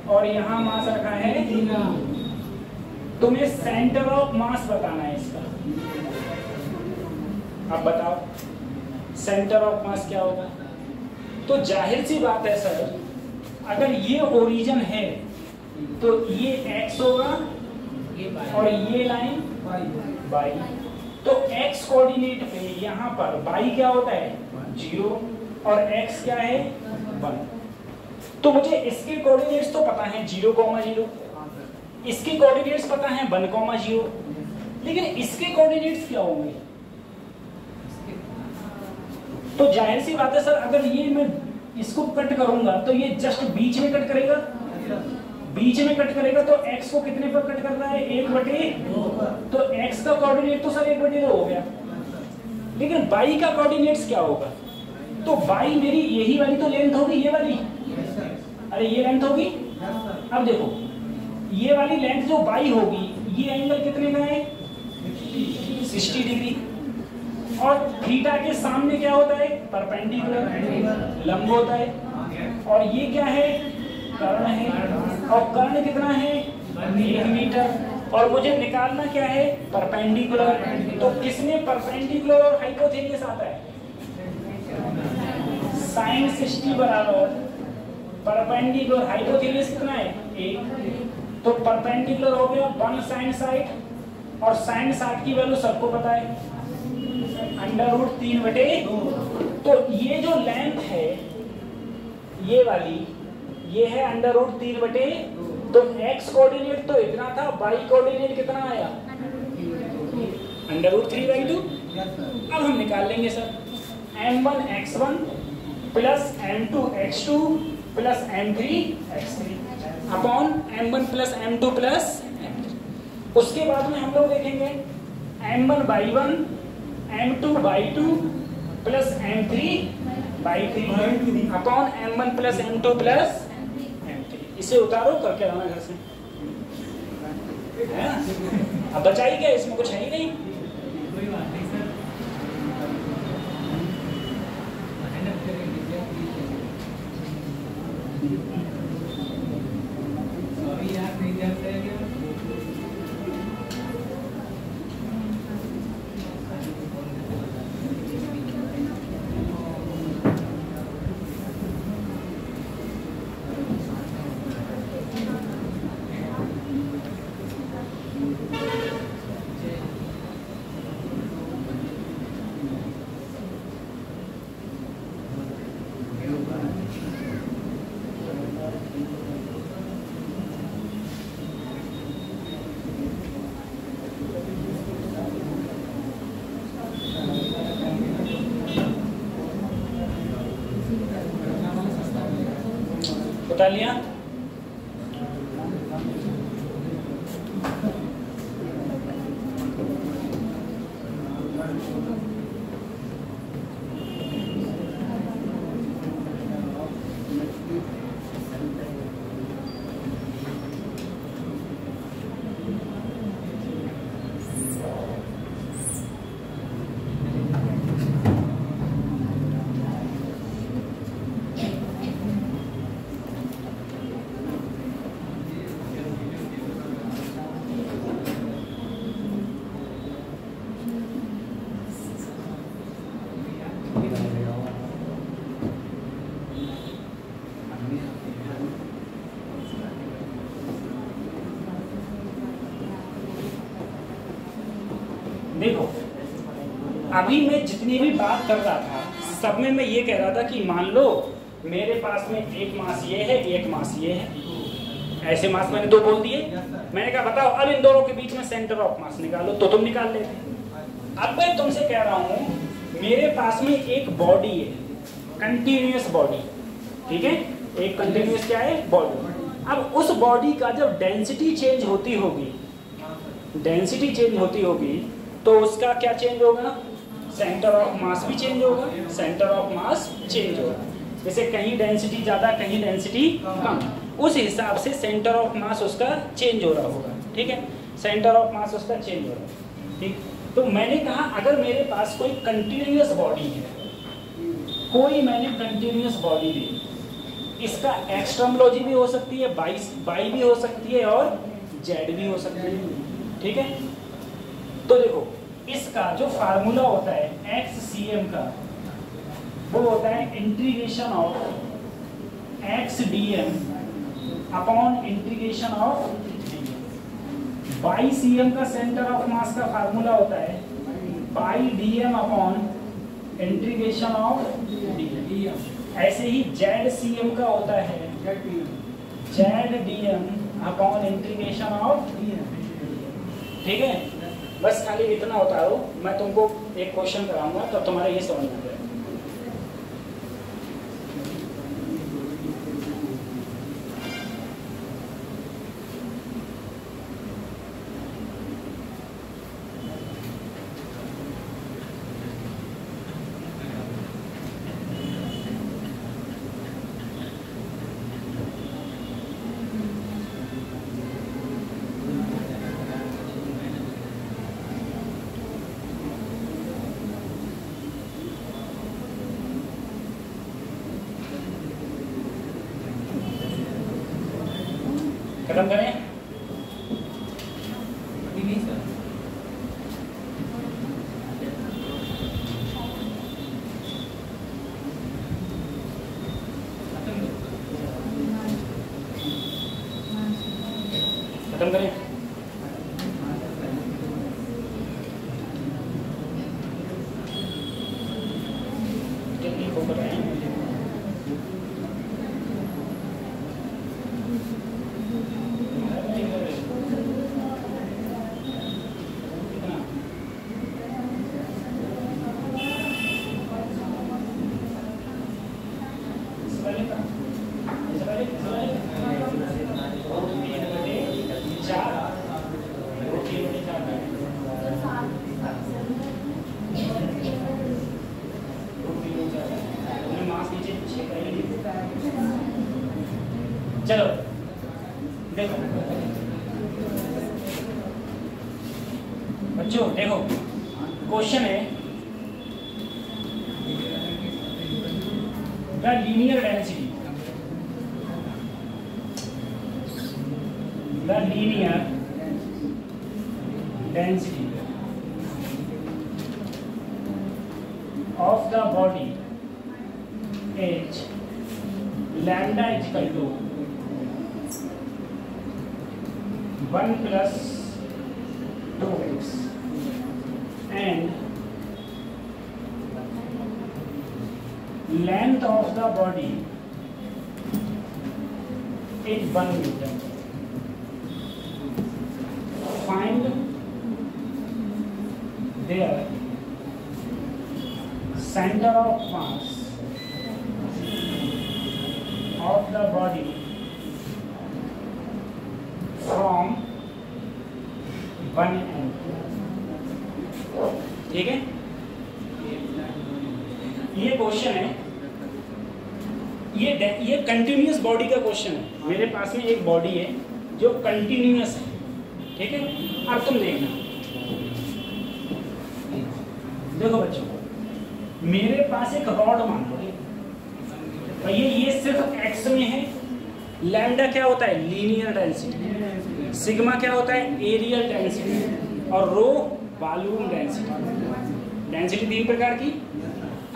A: और यहाँ मास रखा है 3 ग्राम। तुम्हें सेंटर ऑफ मास बताना है इसका। अब बताओ सेंटर ऑफ मास क्या होगा। तो जाहिर सी बात है सर, अगर ये ओरिजिन है तो ये x होगा और ये लाइन y, तो x कोऑर्डिनेट पे यहाँ पर y क्या होता है 0 और x क्या है 1। तो मुझे इसके कोऑर्डिनेट्स तो पता है 0, 0, इसके कोऑर्डिनेट्स पता है 1, 0, लेकिन इसके कोऑर्डिनेट्स क्या होंगे। तो जाहिर सी बात है सर, अगर ये मैं इसको कट करूंगा तो ये जस्ट बीच में कट करेगा, बीच में कट करेगा तो x को कितने पर कट करना है 1/2, तो x का कोऑर्डिनेट तो सर 1/2 हो गया, लेकिन y का कोऑर्डिनेट्स क्या होगा। तो y मेरी यही वाली तो लेंथ होगी, ये वाली, अरे ये लेंथ होगी। अब देखो ये वाली लेंथ जो y होगी, ये एंगल कितने का है 60 डिग्री, और थीटा के सामने क्या होता है परपेंडिकुलर, लंब होता है, और ये क्या है कर्ण है, और कर्ण कितना है 1 मीटर, और मुझे निकालना क्या है परपेंडिकुलर। तो किसमें परपेंडिकुलर और हाइपोथेनियस आता है, sin 60 बराबर परपेंडिकुलर हाइपोथेलस कितना है 1, तो परपेंडिकुलर हो गया 1 साइन साइड, और साइन साइड की वैल्यू सबको पता है √3/2। तो ये जो लेंथ है ये वाली, ये है √3/2। तो x कोऑर्डिनेट तो इतना था, y कोऑर्डिनेट कितना आया √3/2। अब हम निकाल लेंगे sir m1x1 plus m2x2 plus m3x3 upon m1 plus m2 plus m3। उसके बाद में हम लोग देखेंगे m1/1 m2/2 plus m3/3 upon m1 plus m2 plus m3। इसे उतारो करके लाना घर से, है अब बचाई क्या, इसमें कुछ है ही नहीं।
B: कोई बात नहीं सर, सॉरी यार नहीं जानते हैं क्या।
A: बता लिया। देखो अभी मैं जितनी भी बात कर रहा था सब में मैं ये कह रहा था कि मान लो मेरे पास में एक मास ये है, एक मास ये है, ऐसे मास मैंने दो बोल दिए। मैंने कहा बताओ अब इन दोनों के बीच में सेंटर ऑफ मास निकालो, तो तुम निकाल लेते। अब मैं तुमसे कह रहा हूँ मेरे पास में एक बॉडी है, कंटिन्यूअस बॉडी, ठीक है, एक कंटिन्यूअस क्या है बॉडी। अब उस बॉडी का जब डेंसिटी चेंज होती होगी, डेंसिटी चेंज होती होगी तो उसका क्या चेंज होगा, सेंटर ऑफ मास भी चेंज होगा, सेंटर ऑफ मास चेंज होगा। जैसे कहीं डेंसिटी ज़्यादा कहीं डेंसिटी कम, उस हिसाब से सेंटर ऑफ मास उसका चेंज हो रहा होगा, ठीक है, सेंटर ऑफ मास उसका चेंज हो रहा है, ठीक। तो मैंने कहा अगर मेरे पास कोई कंटिन्यूअस बॉडी है, कोई मैंने कंटिन्यूअस बॉडी ली, इसका एक्स टर्मिनोलॉजी भी हो सकती है, बाई भी हो सकती है और जेड भी हो सकती है, ठीक है। तो देखो इसका जो फार्मूला होता है XCM का वो होता है integration of XDM upon integration of by CM का सेंटर ऑफ मास का फार्मूला होता है by DM upon integration of DM। ऐसे ही ZCM का होता है ZDM upon integration of DM, ठीक है। बस खाली इतना होता हो, मैं तुमको एक क्वेश्चन कराऊंगा तब तुम्हारा ये समझ में आ जाएगा। खत्म करें?
B: नहीं सर,
A: खत्म करें। कितनी को बताएं? चलो देखो बच्चों, देखो क्वेश्चन है the linear density, the linear density of the body is lambda is equal to 1 plus 2x and length of the body is 1 meter. Find their center of mass of the body from 1 end. ठीक है, ये question है, ये continuous body का question है। मेरे पास में एक बॉडी है जो कंटिन्यूअस है, ठीक है। अब तुम देखना, देखो बच्चों, मेरे पास एक रॉड मान लो, तो ये सिर्फ एक्स में है। लैम्डा क्या होता है? Linear density. सिग्मा क्या होता है? Areal density. और रो वॉल्यूम डेंसिटी। डेंसिटी 3 प्रकार की।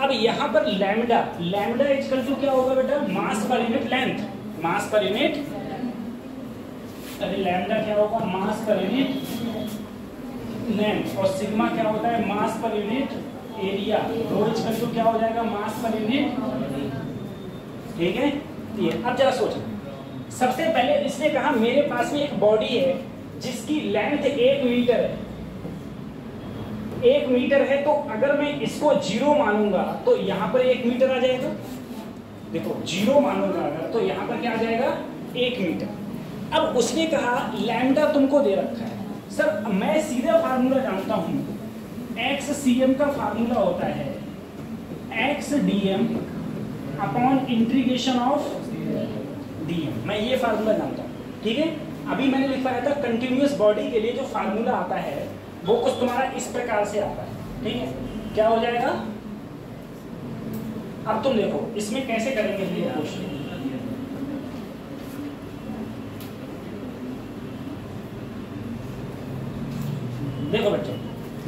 A: अब यहाँ पर लैम्डा, लैम्डा इक्वल टू क्या होगा बेटा? मास पर यूनिट लेंथ। मास पर यूनिट, अरे लैम्डा क्या होगा? मास पर यूनिट लेंथ। और सिग्मा क्या होता है? Mass per unit area. Rho equal to क्या हो जाएगा? मास पर यूनिट, ठीक है। ये अब जरा सोचो, सबसे पहले इसने कहा मेरे पास में एक बॉडी है जिसकी लेंथ 1 मीटर है। 1 मीटर है, तो अगर मैं इसको 0 मानूंगा तो यहाँ पर 1 मीटर आ जाएगा। देखो 0 मानूंगा अगर, तो यहाँ पर क्या आ जाएगा? 1 मीटर। अब उसने कहा लैम्डा तुमको दे रखा है। सर मैं सीधा फार्मूला जानता हूँ, एक्स सी एम का फार्मूला होता है X D M upon integration of D M. मैं ये फार्मूला जानता हूँ, ठीक है। अभी मैंने लिखवाया था कंटिन्यूअस बॉडी के लिए जो फार्मूला आता है वो कुछ तुम्हारा इस प्रकार से आता है, ठीक है। क्या हो जाएगा? अब तुम देखो इसमें कैसे करेंगे ये क्वेश्चन। देखो बच्चों,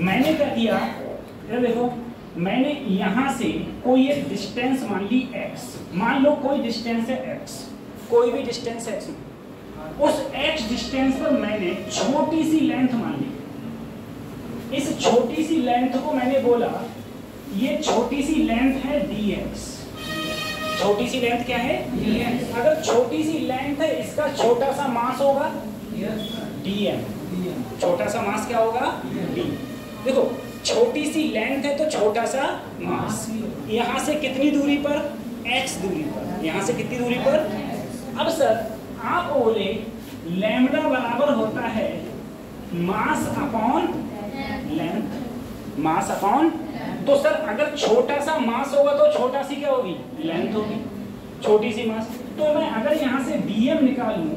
A: मैंने क्या किया, ये देखो, मैंने यहां से कोई एक डिस्टेंस मान ली x। मान लो कोई डिस्टेंस है x, कोई भी डिस्टेंस है x। उस x डिस्टेंस पर मैंने छोटी सी लेंथ मान ली। इस छोटी सी लेंथ को मैंने बोला ये छोटी सी लेंथ है dx। छोटी सी लेंथ क्या है? dx। अगर छोटी सी लेंथ है, इसका छोटा सा मास होगा dm। छोटा सा मास क्या होगा? d। देखो छोटी सी लेंथ है तो छोटा सा मास। यहाँ से कितनी दूरी पर? x दूरी पर। यहाँ से कितनी दूरी पर? अब सर आप बोले लैम्डा बराबर होता है mass upon length. Mass upon, तो सर अगर छोटा सा मास होगा तो छोटा सी क्या होगी? लेंथ होगी। छोटी सी मास, तो मैं अगर यहाँ से dm निकालूं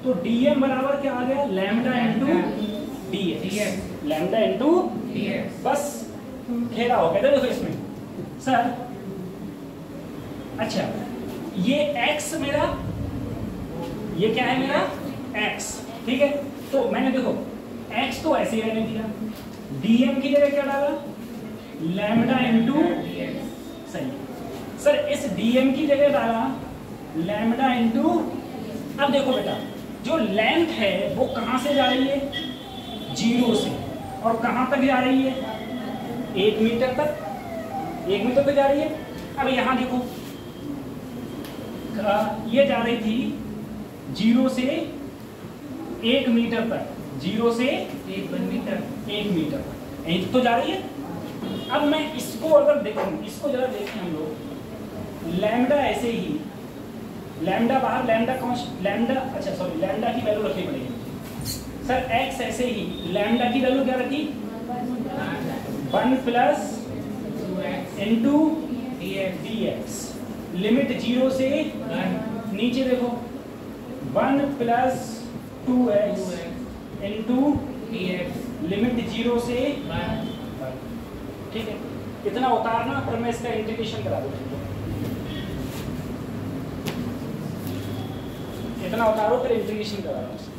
A: तो dm बराबर क्या आ गया? Lambda into dx। Lambda into dx। बस खेला हो गया। देखो इसमें सर, अच्छा ये x मेरा, ये क्या है मेरा? x, ठीक है। तो मैंने देखो x तो ऐसे ही रहने दिया, dm की जगह क्या डाला? Lambda into dx। सही। सर इस dm की जगह डाला लैम्डा इंटू, अब देखो बेटा जो लेंथ है वो कहाँ से जा रही है, 0 से, और कहाँ तक जा रही है, 1 मीटर तक, 1 मीटर तक जा रही है। अब यहाँ देखो ये जा रही थी 0 से 1 मीटर तक, 0 से
B: 1 मीटर,
A: 1 मीटर तक यहीं तो जा रही है। अब मैं इसको अगर देखूं, इसको जरा देखें हम लोग, लैम्डा ऐसे ही, लैम्डा बाहर, लैम्डा कौन, लैम्डा, अच्छा सॉरी, लैम्डा की वैल्यू रखनी पड़ेगी सर। एक्स ऐसे ही, लैम्डा की वैल्यू क्या रखी, 1 plus
B: 2x
A: into
B: dx,
A: dx, limit 0 से नीचे देखो 1 plus 2x into
B: dx,
A: limit 0 से
B: 1,
A: ठीक है। इतना उतारना, पर मैं इसका इंटीग्रेशन करा दूंगा, इतना उतारो फिर इंटीग्रेशन करा रहा हूँ।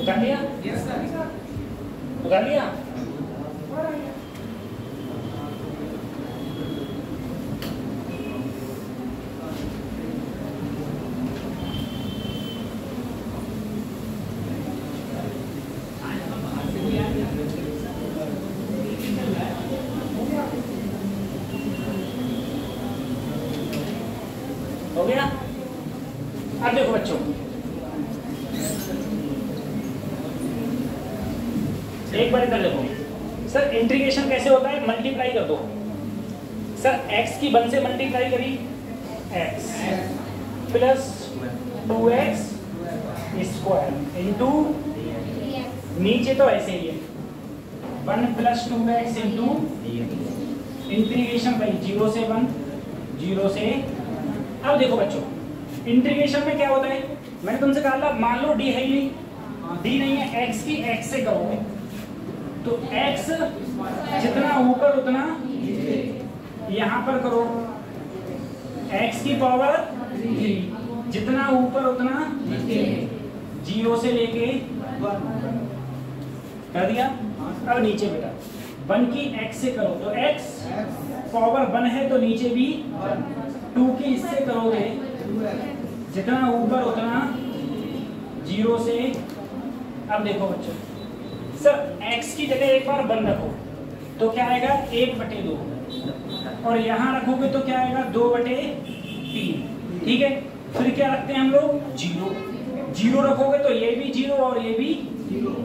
A: उतार लिया, उतार लिया। हो गया। अब देखो बच्चों, एक बार इधर देखो सर, इंटीग्रेशन कैसे होता है, मल्टीप्लाई कर दो सर, x की 1 से मल्टीप्लाई करी, x plus 2x square into, नीचे तो ऐसे ही है 1 प्लस 2x इंटू इंटीग्रेशन भाई 0 से 1, 0 से। अब देखो बच्चों, इंटीग्रेशन में क्या होता है, मैंने तुमसे कहा था, मान लो d है ही नहीं, d नहीं है, x की x से करोगे तो x जितना ऊपर उतना यहाँ पर करो, x की पावर 3, जितना ऊपर उतना 0 से लेके 1 कर दिया। अब नीचे बेटा 1 की x से करो तो x पावर 1 है तो नीचे भी 2 की इससे करोगे, जितना ऊपर उतना 0 से। अब देखो बच्चों सर, x की जगह एक बार 1 रखो तो क्या आएगा, 1/2, और यहाँ रखोगे तो क्या आएगा, 2/3, ठीक है। फिर क्या रखते हैं हम लोग, 0, 0 रखोगे तो ये भी 0 और ये भी 0।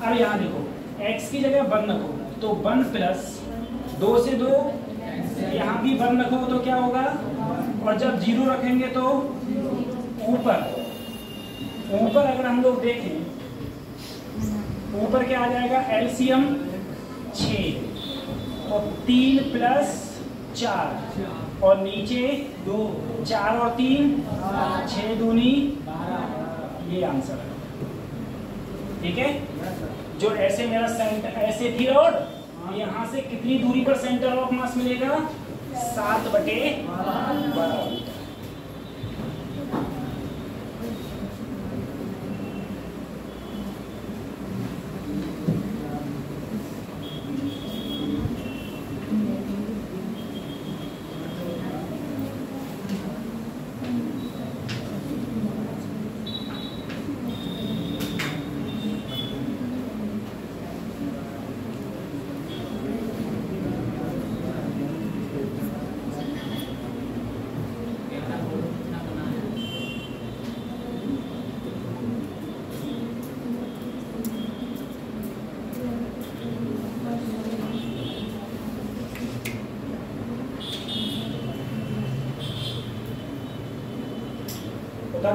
A: अब यहाँ देखो, x की जगह 1 रखो तो 1 प्लस 2 से 2, यहाँ भी 1 रखोगे तो क्या होगा, और जब 0 रखेंगे तो ऊपर अगर हम लोग देखें, ऊपर क्या आ जाएगा, एलसीएम 6 और 3 प्लस 4 और नीचे 2, 4 और 3 6 दूनी 12, ये आंसर है, ठीक है। जो ऐसे मेरा सेंटर, ऐसे थी रॉड, यहाँ से कितनी दूरी पर सेंटर ऑफ मास मिलेगा, 7/12।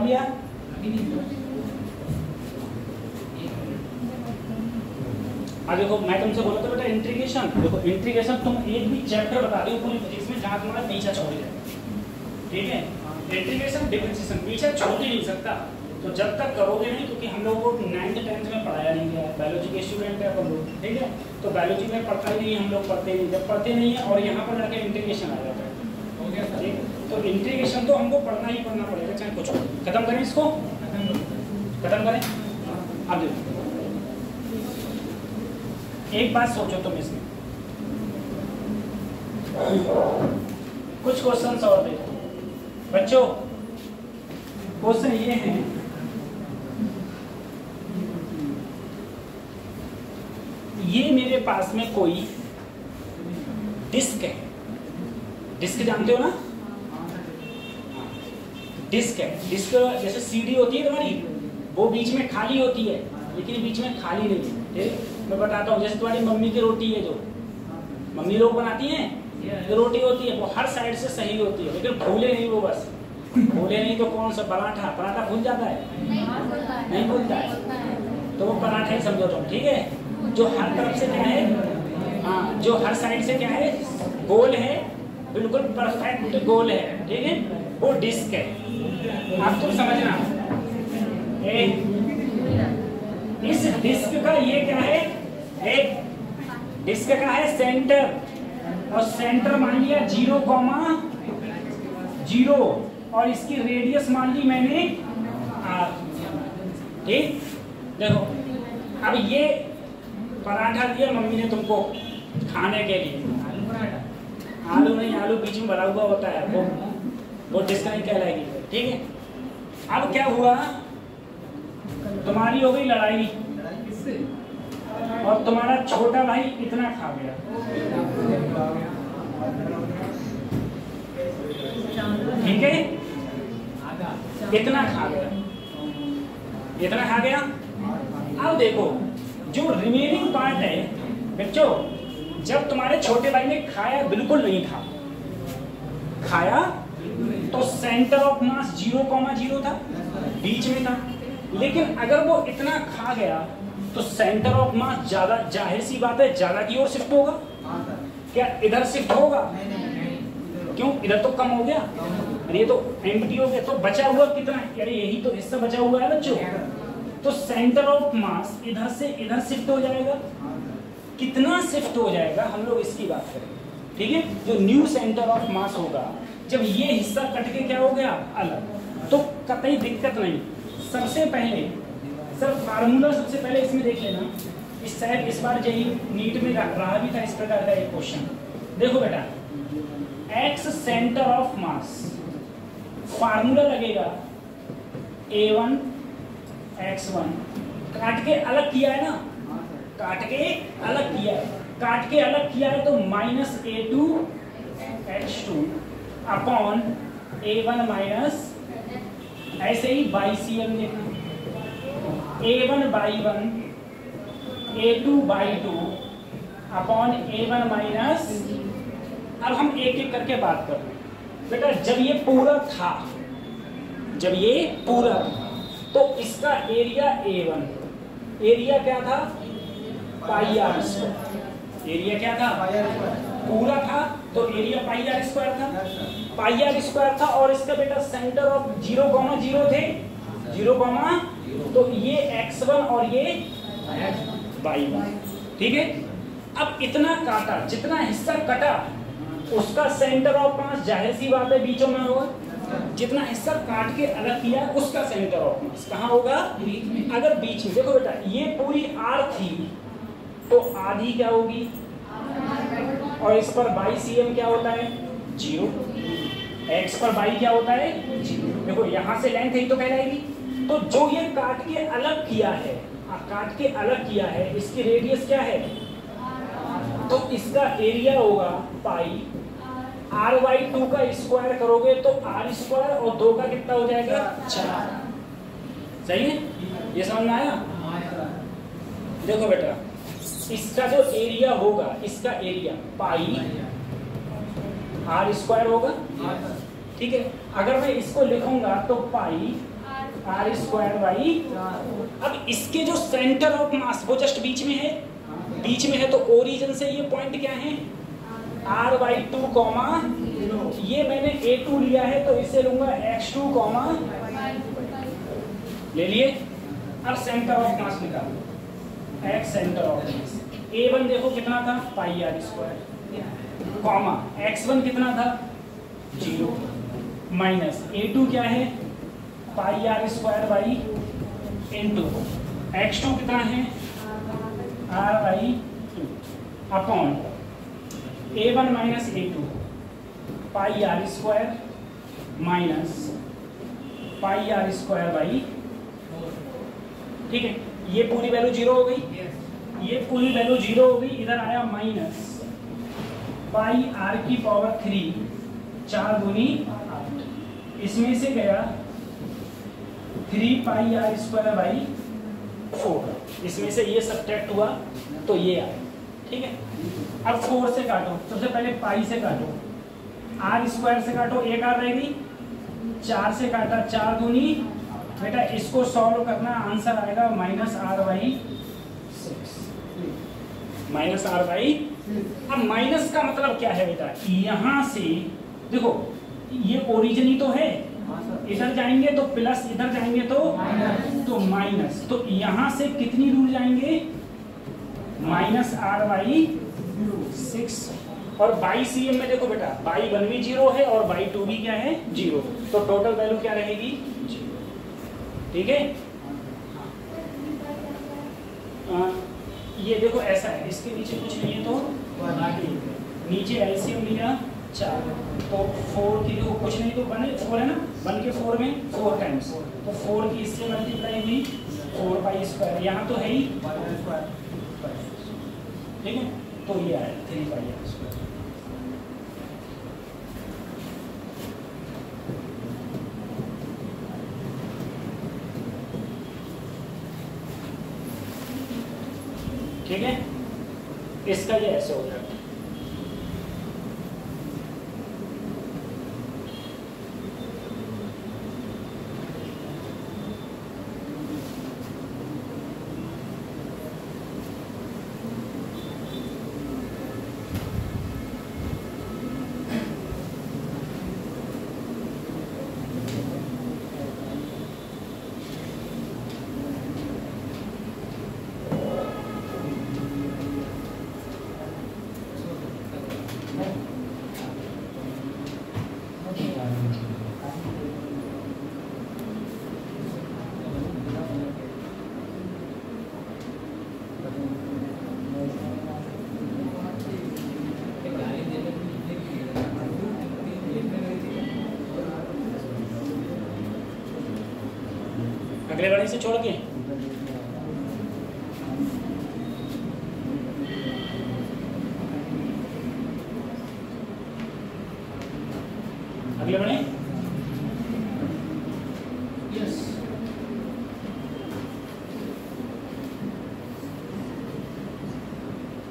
A: निकाल लिया? अब देखो मैं तुमसे बोला था बेटा इंटीग्रेशन, देखो इंटीग्रेशन तुम एक भी चैप्टर बता दो पूरी फिजिक्स में जहाँ तुम्हारा पीछा छोड़ जाए, ठीक है? इंटीग्रेशन डिफरेंशिएशन पीछा छोड़ ही नहीं सकता, तो जब तक करोगे नहीं, क्योंकि हम लोगों को 9th 10th में पढ़ाया नहीं गया है, बायोलॉजी के स्टूडेंट है अपन लोग, ठीक है? तो बायोलॉजी में पढ़ता ही नहीं, हम लोग पढ़ते नहीं, जब पढ़ते नहीं है और यहाँ पर जाके इंटीग्रेशन आ जाता है, ठीक? तो इंटीग्रेशन तो हमको पढ़ना ही पढ़ना पड़ेगा, चाहे कुछ हो। खत्म करें इसको, खत्म करें। अब देखो एक बात सोचो तुम इसमें, कुछ क्वेश्चंस और देखो बच्चों। क्वेश्चन ये है, ये मेरे पास में कोई डिस्क है, डिस्क जानते हो ना? डिस्क है, डिस्क जैसे सीडी होती है तुम्हारी, वो बीच में खाली होती है, लेकिन बीच में खाली नहीं है, ठीक? मैं बताता हूँ, जैसे तुम्हारी मम्मी की रोटी है, जो मम्मी लोग बनाती हैं जो रोटी होती है, वो हर साइड से सही होती है, लेकिन फूले नहीं, वो बस फूले नहीं तो कौन सा पराठा, पराठा फूल जाता है? नहीं फूलता है, तो वो पराठा ही समझो तुम, ठीक है? जो हर तरफ से क्या है, हाँ, जो हर साइड से क्या है, गोल है, बिल्कुल परफेक्ट गोल है, ठीक है? वो डिस्क है। आप तुम समझना, इस डिस्क का ये क्या है, एक डिस्क का है सेंटर, और सेंटर मान लिया 0,0 और इसकी रेडियस मान ली मैंने r, ठीक? देखो अब ये पराठा दिया मम्मी ने तुमको खाने के लिए, आलू नहीं, आलू बीच में भरा हुआ होता है, वो डिस्क नहीं कहलाएगी, ठीक है? अब क्या हुआ, तुम्हारी हो गई लड़ाई, और तुम्हारा छोटा भाई इतना खा गया, ठीक है? इतना खा गया, इतना खा गया। अब देखो जो रिमेनिंग पार्ट है बच्चों, जब तुम्हारे छोटे भाई ने खाया बिल्कुल नहीं था, खाया तो सेंटर ऑफ मास 0,0 था, बीच में था, लेकिन अगर वो इतना खा गया तो सेंटर ऑफ मास ज्यादा, जाहिर सी बात है ज्यादा की ओर शिफ्ट होगा, क्या इधर शिफ्ट होगा? क्यों? इधर तो कम हो गया, ये तो एम्प्टी हो गया, तो बचा हुआ कितना? अरे यही तो हिस्सा बचा हुआ है बच्चों, तो सेंटर ऑफ मास इधर से इधर शिफ्ट हो जाएगा। कितना शिफ्ट हो जाएगा हम लोग इसकी बात करें, ठीक है? जो न्यू सेंटर ऑफ मास होगा, जब ये हिस्सा कट के क्या हो गया अलग, तो कतई दिक्कत नहीं। सबसे पहले सर फार्मूला सबसे पहले इसमें देख लेना, इस शायद इस बार यही नीट में रहा भी था इस प्रकार का एक क्वेश्चन। देखो बेटा, x centre of mass, formula लगेगा A1 x1, काट के अलग किया है ना, काट के अलग किया है, काट के अलग किया है तो -A2 x2 upon A1 minus, ऐसे ही बाईसीएम देखना, A1/1 A2/2 upon A1 minus. अब हम एक एक करके बात कर रहे हैं बेटा। जब ये पूरा था, जब ये पूरा था तो इसका एरिया A1, एरिया क्या था? πr²। एरिया क्या था? पूरा था तो एरिया πr² था, πr² था, और इसका बेटा सेंटर ऑफ 0,0 थे, 0, तो ये x1 और ये y1, ठीक है? अब इतना काटा, जितना हिस्सा कटा उसका सेंटर ऑफ मास जाहिर सी बात है बीचों में होगा, जितना हिस्सा काट के अलग किया उसका सेंटर ऑफ मास कहाँ होगा? बीच में। अगर बीच में, देखो बेटा ये पूरी r थी तो आधी क्या होगी, और इस पर बाईसीएम क्या होता है? 0, x पर बाई क्या होता है? 0। देखो यहाँ से लेंथ ही तो कहलाएगी, तो जो ये काट के अलग किया है, काट के अलग किया है, इसकी रेडियस क्या है? तो इसका एरिया होगा पाई, r/2 का स्क्वायर करोगे तो r² और 2 का कितना हो जाएगा? 4। सही है? ये समझ में आया? देखो बेटा, इसका जो एरिया होगा, इसका एरिया पाई r² होगा, ठीक है? अगर मैं इसको लिखूंगा तो पाई आर स्क्वायर बाई। अब इसके जो सेंटर ऑफ मास वो जस्ट बीच में है, बीच में है, तो ओरिजिन से ये पॉइंट क्या है r बाई 2 कॉमा, ये मैंने a2 लिया है तो इसे लूंगा x2 कॉमा, ले लिए। अब सेंटर ऑफ मास निकालो, x centre of mass, a1 देखो कितना था पाई आर स्क्वायर कॉमा, x1 कितना था 0 माइनस a2 क्या है pi r square by into x2 कितना है r by 2 upon a1 minus a2 pi r square minus pi r square by, ठीक है, ये पूरी वैल्यू 0 हो गई, ये पूरी वैल्यू 0 हो गई, इधर आया माइनस पाई आर की पावर 3 4 दूनी 8, इसमें से गया 3 पाई आर स्क्वायर बाई 4, इसमें से ये सब्ट्रैक्ट हुआ तो ये आया, ठीक है। अब 4 से काटो, सबसे पहले पाई से काटो, आर स्क्वायर से काटो, एक आर रह गई, 4 से काटा 4 दूनी, बेटा इसको सॉल्व करना, आंसर आएगा minus R by 6, minus R by. अब माइनस का मतलब क्या है बेटा, यहाँ से देखो ये ओरिजिन ही तो है, इधर जाएंगे तो प्लस, इधर जाएंगे तो माइनस, तो यहाँ से कितनी दूर जाएंगे माइनस आर बाई 6, और बाई सी एम में देखो बेटा बाई 1 भी 0 है और बाई 2 भी क्या है 0, तो टोटल वैल्यू क्या रहेगी 0, ठीक है। ये देखो ऐसा है, इसके नीचे कुछ नहीं है तो नीचे एलसीएम लिया 4, तो 4 की देखो कुछ नहीं तो 4 है ना, 1 के 4 में 4 टाइम्स, तो 4 की इससे मल्टीप्लाई हुई 4 पाई स्क्वायर, यहाँ तो है ही ठीक है, तो ये आया 3 पाई आर स्क्वायर। ठीक है, इसका ये ऐसे हो जाएगा। अगले गाड़ी से छोड़ के अगले बने यस,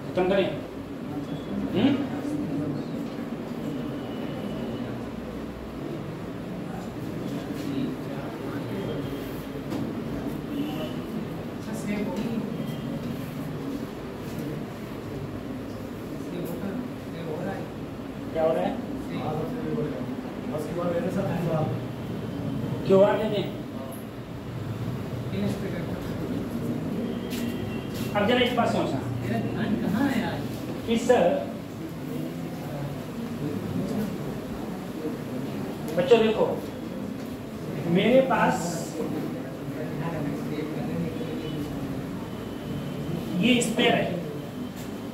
A: खत्म करें। क्या हो रहा है, क्यों आ लेते हैं। अब जरा एक बात सोचना,
B: कहाँ है यार
A: कि सर बच्चों देखो मेरे पास ये स्पेयर है,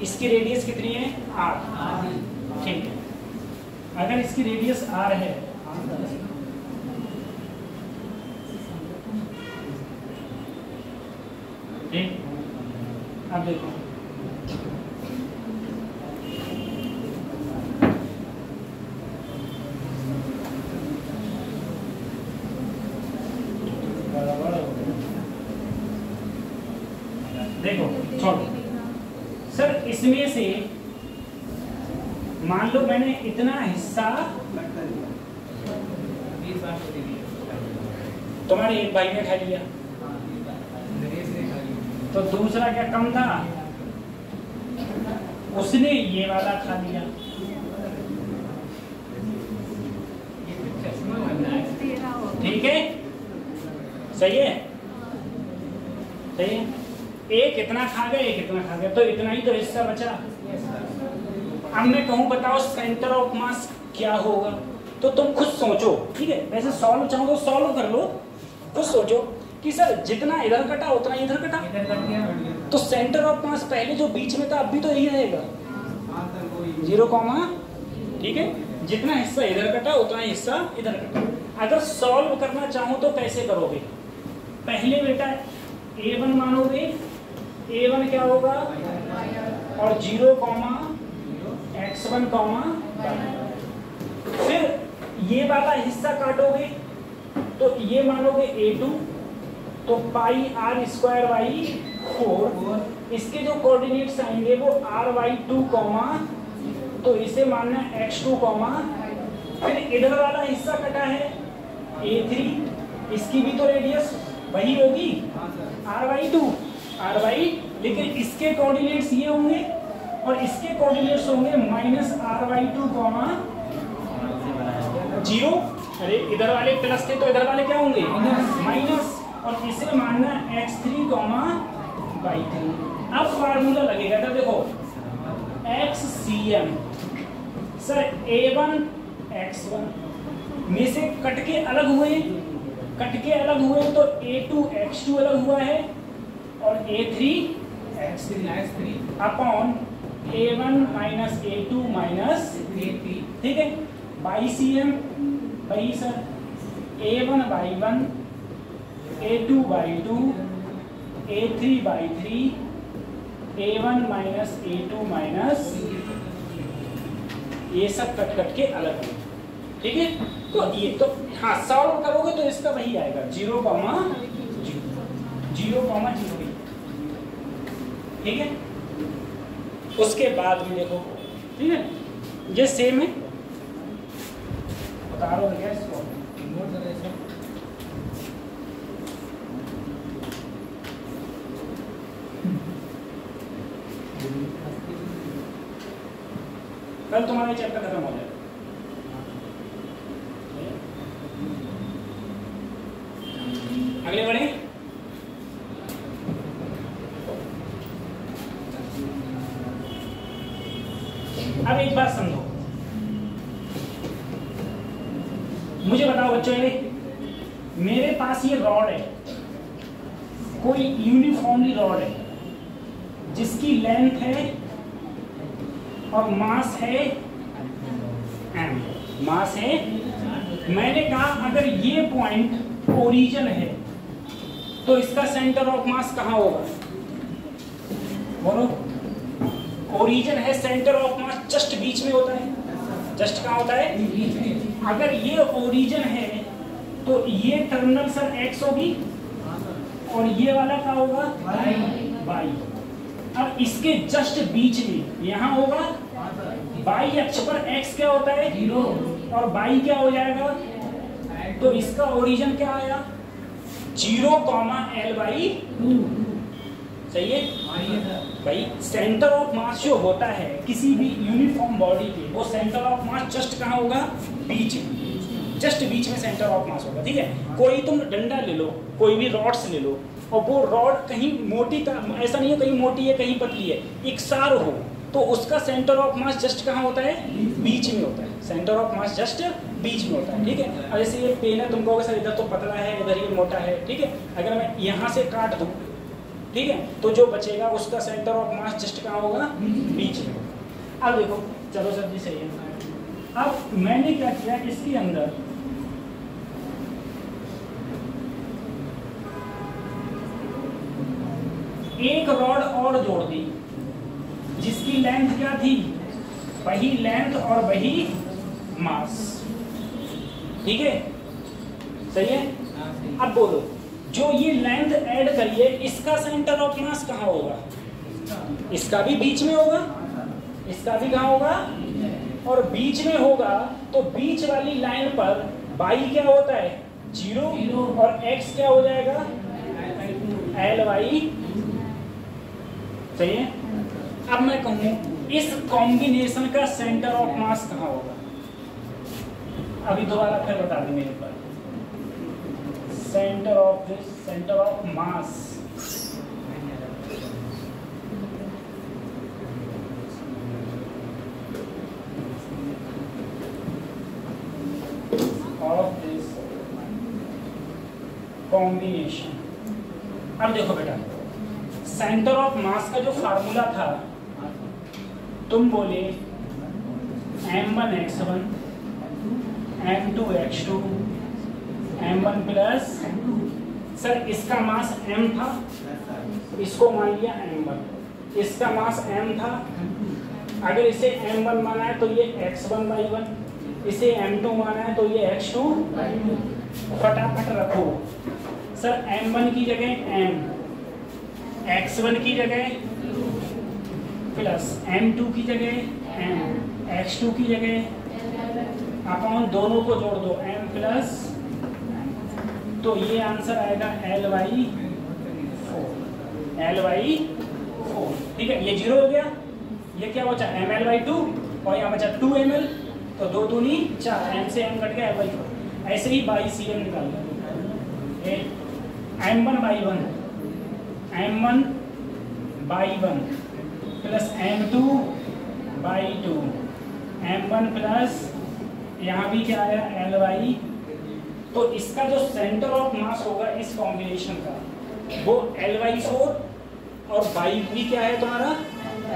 A: इसकी रेडियस कितनी है r, ठीक है, अगर इसकी रेडियस r है ठीक, अब देखो देखो छोड़ो सर, इसमें से मान लो मैंने इतना हिस्सा तुम्हारे एक भाई ने खा लिया, तो दूसरा क्या कम था, उसने ये वाला खा लिया। ठीक है, सही है, सही है। एक इतना खा गया, एक इतना खा गया, तो इतना ही तो हिस्सा बचा। अब मैं कहूँ बताओ सेंटर ऑफ मास क्या होगा, तो तुम खुद सोचो। ठीक है, वैसे सॉल्व चाहो तो सॉल्व कर लो, खुद सोचो कि सर जितना इधर कटा उतना इधर कटा, तो सेंटर ऑफ मास पहले जो बीच में था अब भी तो यही रहेगा 0, ठीक है। जितना हिस्सा इधर कटा उतना हिस्सा इधर कटा। अगर सॉल्व करना चाहो तो कैसे करोगे, पहले बेटा a1 मानोगे, a1 क्या होगा, और 0, x1, फिर ये वाला हिस्सा काटोगे तो ये मानोगे a2, तो पाई r स्क्वायर बाई 4, इसके जो कोऑर्डिनेट्स आएंगे वो r/2, तो इसे मानना है x2, फिर इधर वाला हिस्सा कटा है a3, इसकी भी तो रेडियस वही होगी r/2, लेकिन इसके कोऑर्डिनेट्स ये होंगे और इसके कोऑर्डिनेट्स होंगे -r/2, 0। अरे इधर वाले प्लस थे तो इधर वाले क्या होंगे, माइनस, और इसे मानना x3, y3। अब फार्मूला लगेगा, तो देखो xcm, सर a1 x1 में से कट के अलग हुए, तो a2 x2 अलग हुआ है और a3 x3 upon a1 minus a2 minus a3, ठीक है। बाई cm वही sir a1/1, a2/2, a3/3, a1 minus a2 minus, ये सब कट के अलग है, ठीक है। तो ये तो हाँ सॉल्व करोगे तो इसका वही आएगा 0, 0, ठीक है। उसके बाद में देखो, ठीक है, ये सेम है, बता रहा हूँ क्या इसको, कल तुम्हारा चैप्टर खत्म हो जाएगा। अगले बढ़े, अब एक बात समझो, मुझे बताओ बच्चों, मेरे पास ये रॉड है, कोई यूनिफॉर्मली रॉड है जिसकी लेंथ है और मास है m, मास है। मैंने कहा अगर ये पॉइंट ओरिजिन है तो इसका सेंटर ऑफ मास कहाँ होगा, बोलो। ओरिजिन है, सेंटर ऑफ मास जस्ट बीच में होता है, जस्ट कहाँ होता है। अगर ये ओरिजिन है तो ये टर्मिनल सर x होगी और ये वाला क्या होगा, y। अब इसके जस्ट बीच में यहाँ होगा, y अक्ष पर x क्या होता है 0 और y क्या हो जाएगा, तो इसका ओरिजिन क्या आया 0, l/2, सही है भाई। सेंटर ऑफ मास जो होता है किसी भी यूनिफॉर्म बॉडी के, वो सेंटर ऑफ मास जस्ट कहाँ होगा, बीच में, जस्ट बीच में सेंटर ऑफ मास होगा, ठीक है। कोई तुम डंडा ले लो, कोई भी रॉड्स ले लो, और वो रॉड कहीं मोटी, ऐसा नहीं है कहीं मोटी है कहीं पतली है, इकसार हो, तो उसका सेंटर ऑफ मास जस्ट कहाँ होता है, बीच में होता है। सेंटर ऑफ मास जस्ट बीच में होता है, ठीक है। अब जैसे ये पेन है, तुम कहोगे सर इधर तो पतला है इधर ये मोटा है, ठीक है। अगर मैं यहाँ से काट दूँ, ठीक है, तो जो बचेगा उसका सेंटर ऑफ मास जस्ट कहाँ होगा, बीच में। अब देखो, चलो सर जी सही है। अब मैंने क्या किया, इसके अंदर एक रॉड और जोड़ दी जिसकी लेंथ क्या थी, वही लेंथ और वही मास, ठीक है, सही है। अब बोलो, जो ये लेंथ ऐड करिए इसका सेंटर ऑफ मास कहाँ होगा, इसका भी बीच में होगा, इसका भी कहाँ होगा, और बीच में होगा तो बीच वाली लाइन पर y क्या होता है 0 और x क्या हो जाएगा Ly। सही है। अब मैं कहूँ इस कॉम्बिनेशन का सेंटर ऑफ मास कहाँ होगा? अभी दोबारा फिर बता दें मेरे पर। Centre of mass of this combination. अब देखो बेटा, सेंटर ऑफ मास का जो फार्मूला था, तुम बोले m1 x1 m2 x2 m1 plus, sir इसका मास m था, इसको मान लिया m1, इसका मास m था, अगर इसे m1 माना है तो ये x1/1, इसे m2 माना है तो ये x2। फटाफट रखो सर, m1 की जगह m, x1 की जगह प्लस m2 की जगह m, x2 की जगह अपॉन दोनों को जोड़ दो m प्लस, तो ये आंसर आएगा Ly4। ठीक है, ये 0 हो गया, ये क्या बचा ml/2 और यहाँ बचा 2ml, तो 2 दूनी 4, m से m कट गया Ly4। ऐसे ही बाई CM निकाल लो, m1/1 plus m2/2 m1 plus यहाँ भी क्या आया Ly। तो इसका जो सेंटर ऑफ मास होगा इस कॉम्बिनेशन का वो Ly4 और बाई भी क्या है तुम्हारा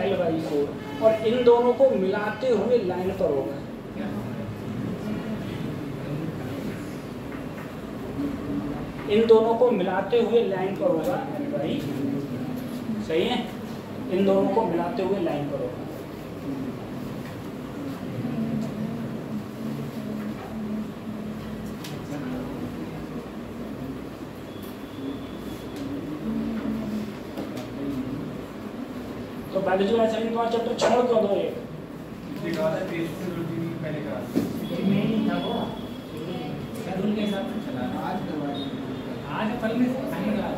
A: Ly4, और इन दोनों को मिलाते हुए लाइन पर होगा। इन दोनों को मिलाते हुए लाइन पर होगा Ly। सही है, इन दोनों को मिलाते हुए लाइन पर होगा। तो बायोलॉजी वाला चैप्टर तुम्हारा चैप्टर छोड़ क्यों दो? एक नहीं था वो शेड्यूल के हिसाब से चला, आज कल में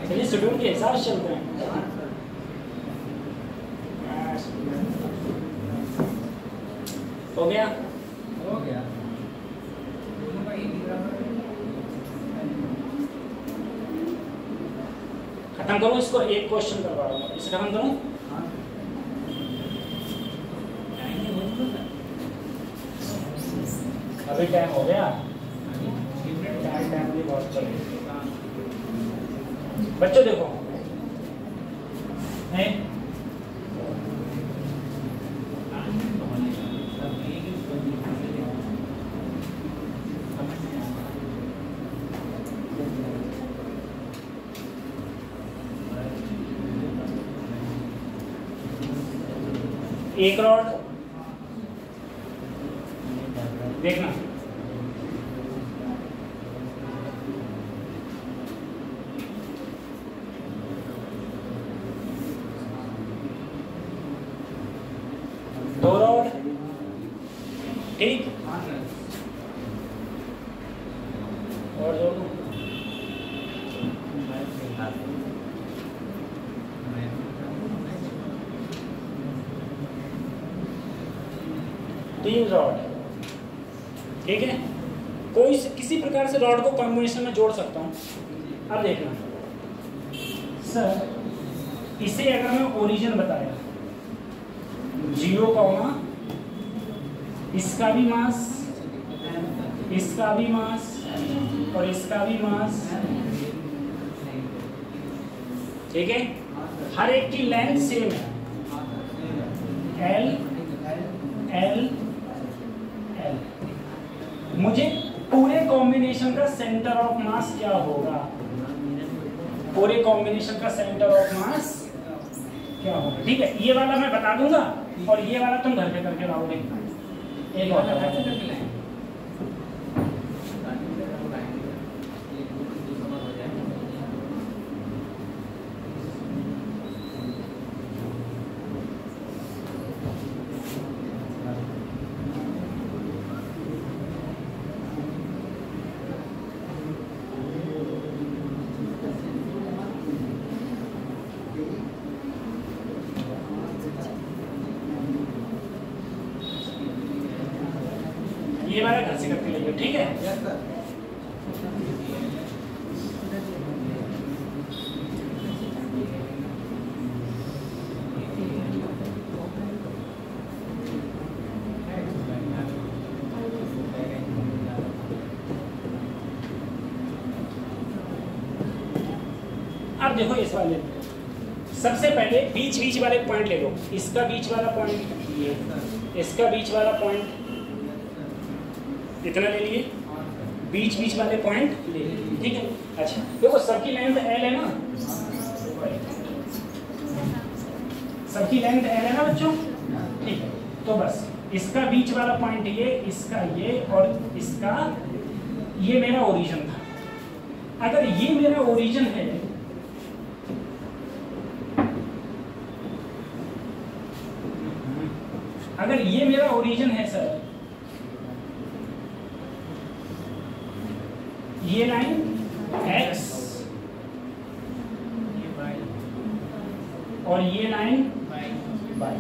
A: चलिए शेड्यूल के हिसाब से चलते हैं। हो गया खत्म करो इसको, एक क्वेश्चन करवा रहा हूँ, इसे खत्म करूँ। अभी टाइम हो गया, टाइम भी बहुत चल रहा है। बच्चों देखो, नहीं एक रॉड देखना, दो रॉड, ठीक, और जोड़ दो, तीन रॉड, ठीक है। कोई किसी प्रकार से रॉड को कॉम्बिनेशन में जोड़ सकता हूँ। अब देखना सर, इसे अगर मैं ओरिजिन बताया 0, इसका भी मास, इसका भी मास और इसका भी मास, ठीक है, हर एक की लेंथ सेम है, L L L। मुझे पूरे कॉम्बिनेशन का सेंटर ऑफ मास क्या होगा? पूरे कॉम्बिनेशन का सेंटर ऑफ मास क्या होगा? ठीक है, ये वाला मैं बता दूंगा और ये वाला तुम घर पे करके लाओगे। एक वाला ये वाला घर से करके लेंगे, ठीक है। अब देखो इस वाले सबसे पहले बीच वाले पॉइंट ले लो, इसका बीच वाला पॉइंट ये, इसका बीच वाला पॉइंट इतना ले लिए, बीच वाले पॉइंट ले लिए, ठीक है। अच्छा देखो सबकी लेंथ L है ना, सबकी लेंथ L है ना बच्चों, ठीक है। तो बस इसका बीच वाला पॉइंट ये, इसका ये और इसका ये मेरा ओरिजिन था। अगर ये मेरा ओरिजिन है, अगर ये मेरा ओरिजिन है सर, ये लाइन x और ये लाइन y,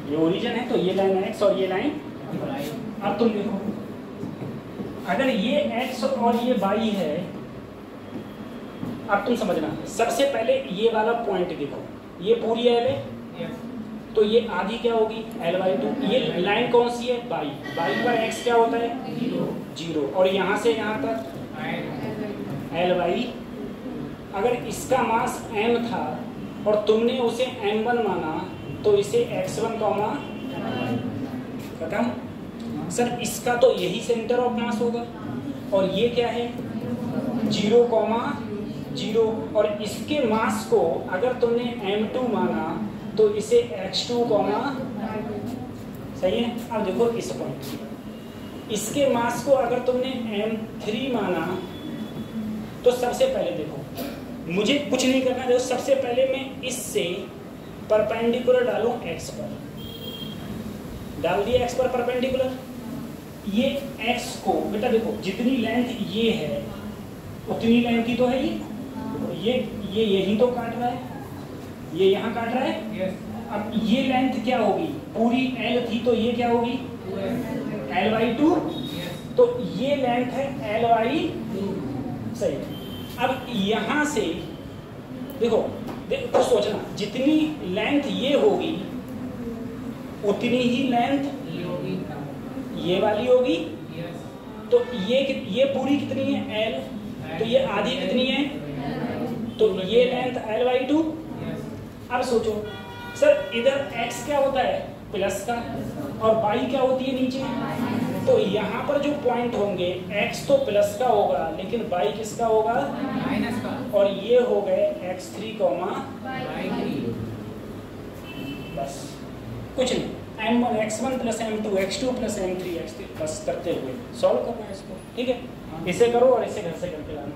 A: ये ओरिजिन है तो ये लाइन x और ये लाइन y। अब तुम देखो अगर ये x और ये y है, अब तुम समझना सबसे पहले ये वाला पॉइंट देखो, ये पूरी L है तो ये आधी क्या होगी L/2। ये लाइन कौन सी है y पर x क्या होता है 0 और यहाँ से यहाँ तक L/। अगर इसका मास m था और तुमने उसे m1 माना तो इसे x1, खत्म। सर इसका तो यही सेंटर ऑफ मास होगा और ये क्या है 0, 0 और इसके मास को अगर तुमने m2 माना तो इसे x2, सही है। अब देखो इस पॉइंट, इसके मास को अगर तुमने m3 माना तो सबसे पहले देखो मुझे कुछ नहीं करना, देखो सबसे पहले मैं इससे परपेंडिकुलर डालूं x पर, डाल दिया x पर परपेंडिकुलर। ये x को बेटा देखो जितनी लेंथ ये है उतनी लेंथ ही तो है ये यही तो काट रहा है, ये यहाँ काट रहा है।
B: yes.
A: अब ये लेंथ क्या होगी, पूरी L थी तो ये क्या होगी L/2, yes. तो ये लेंथ है L/2, सही। अब यहाँ से देखो तो सोचना जितनी लेंथ ये होगी उतनी ही लेंथ ये वाली होगी, yes. तो ये पूरी कितनी है L, तो ये आधी कितनी है, तो ये लेंथ L/2। अब सोचो सर इधर x क्या होता है प्लस का और y क्या होती है नीचे, तो यहाँ पर जो पॉइंट होंगे x तो प्लस का होगा लेकिन y किसका होगा
B: माइनस का,
A: और ये हो गए x3, y3। बस कुछ नहीं, m1 x1 plus m2 x2 plus m3 x3 बस करते हुए सॉल्व करना है इसको, ठीक है। इसे करो और इसे घर से करके लाना।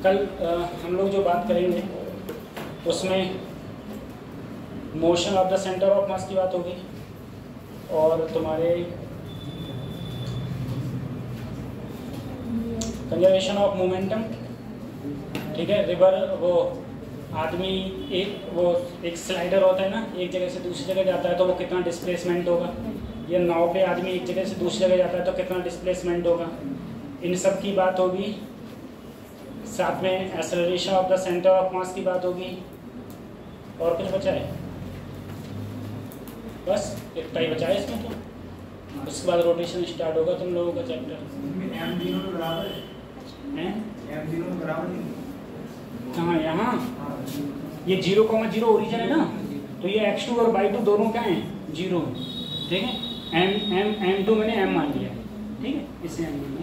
A: कल हम लोग जो बात करेंगे उसमें motion of the centre of mass की बात होगी और तुम्हारे कंजर्वेशन ऑफ मोमेंटम, ठीक है। रिवर वो आदमी एक स्लाइडर होता है ना, एक जगह से दूसरी जगह जाता है तो वो कितना डिस्प्लेसमेंट होगा, या नाव पे आदमी एक जगह से दूसरी जगह जाता है तो कितना डिस्प्लेसमेंट होगा, इन सब की बात होगी। साथ में acceleration of the centre of mass की बात होगी। और कुछ बचा है? बस इतना ही बचा है इसमें तो। उसके बाद रोटेशन स्टार्ट होगा तुम लोगों का चैप्टर। हाँ यहाँ ये 0,0 ओरिजिन है ना, तो ये x2 और y2 दोनों क्या हैं? 0, ठीक है। m2 मैंने m मान लिया, ठीक है, इसे m मान लिया।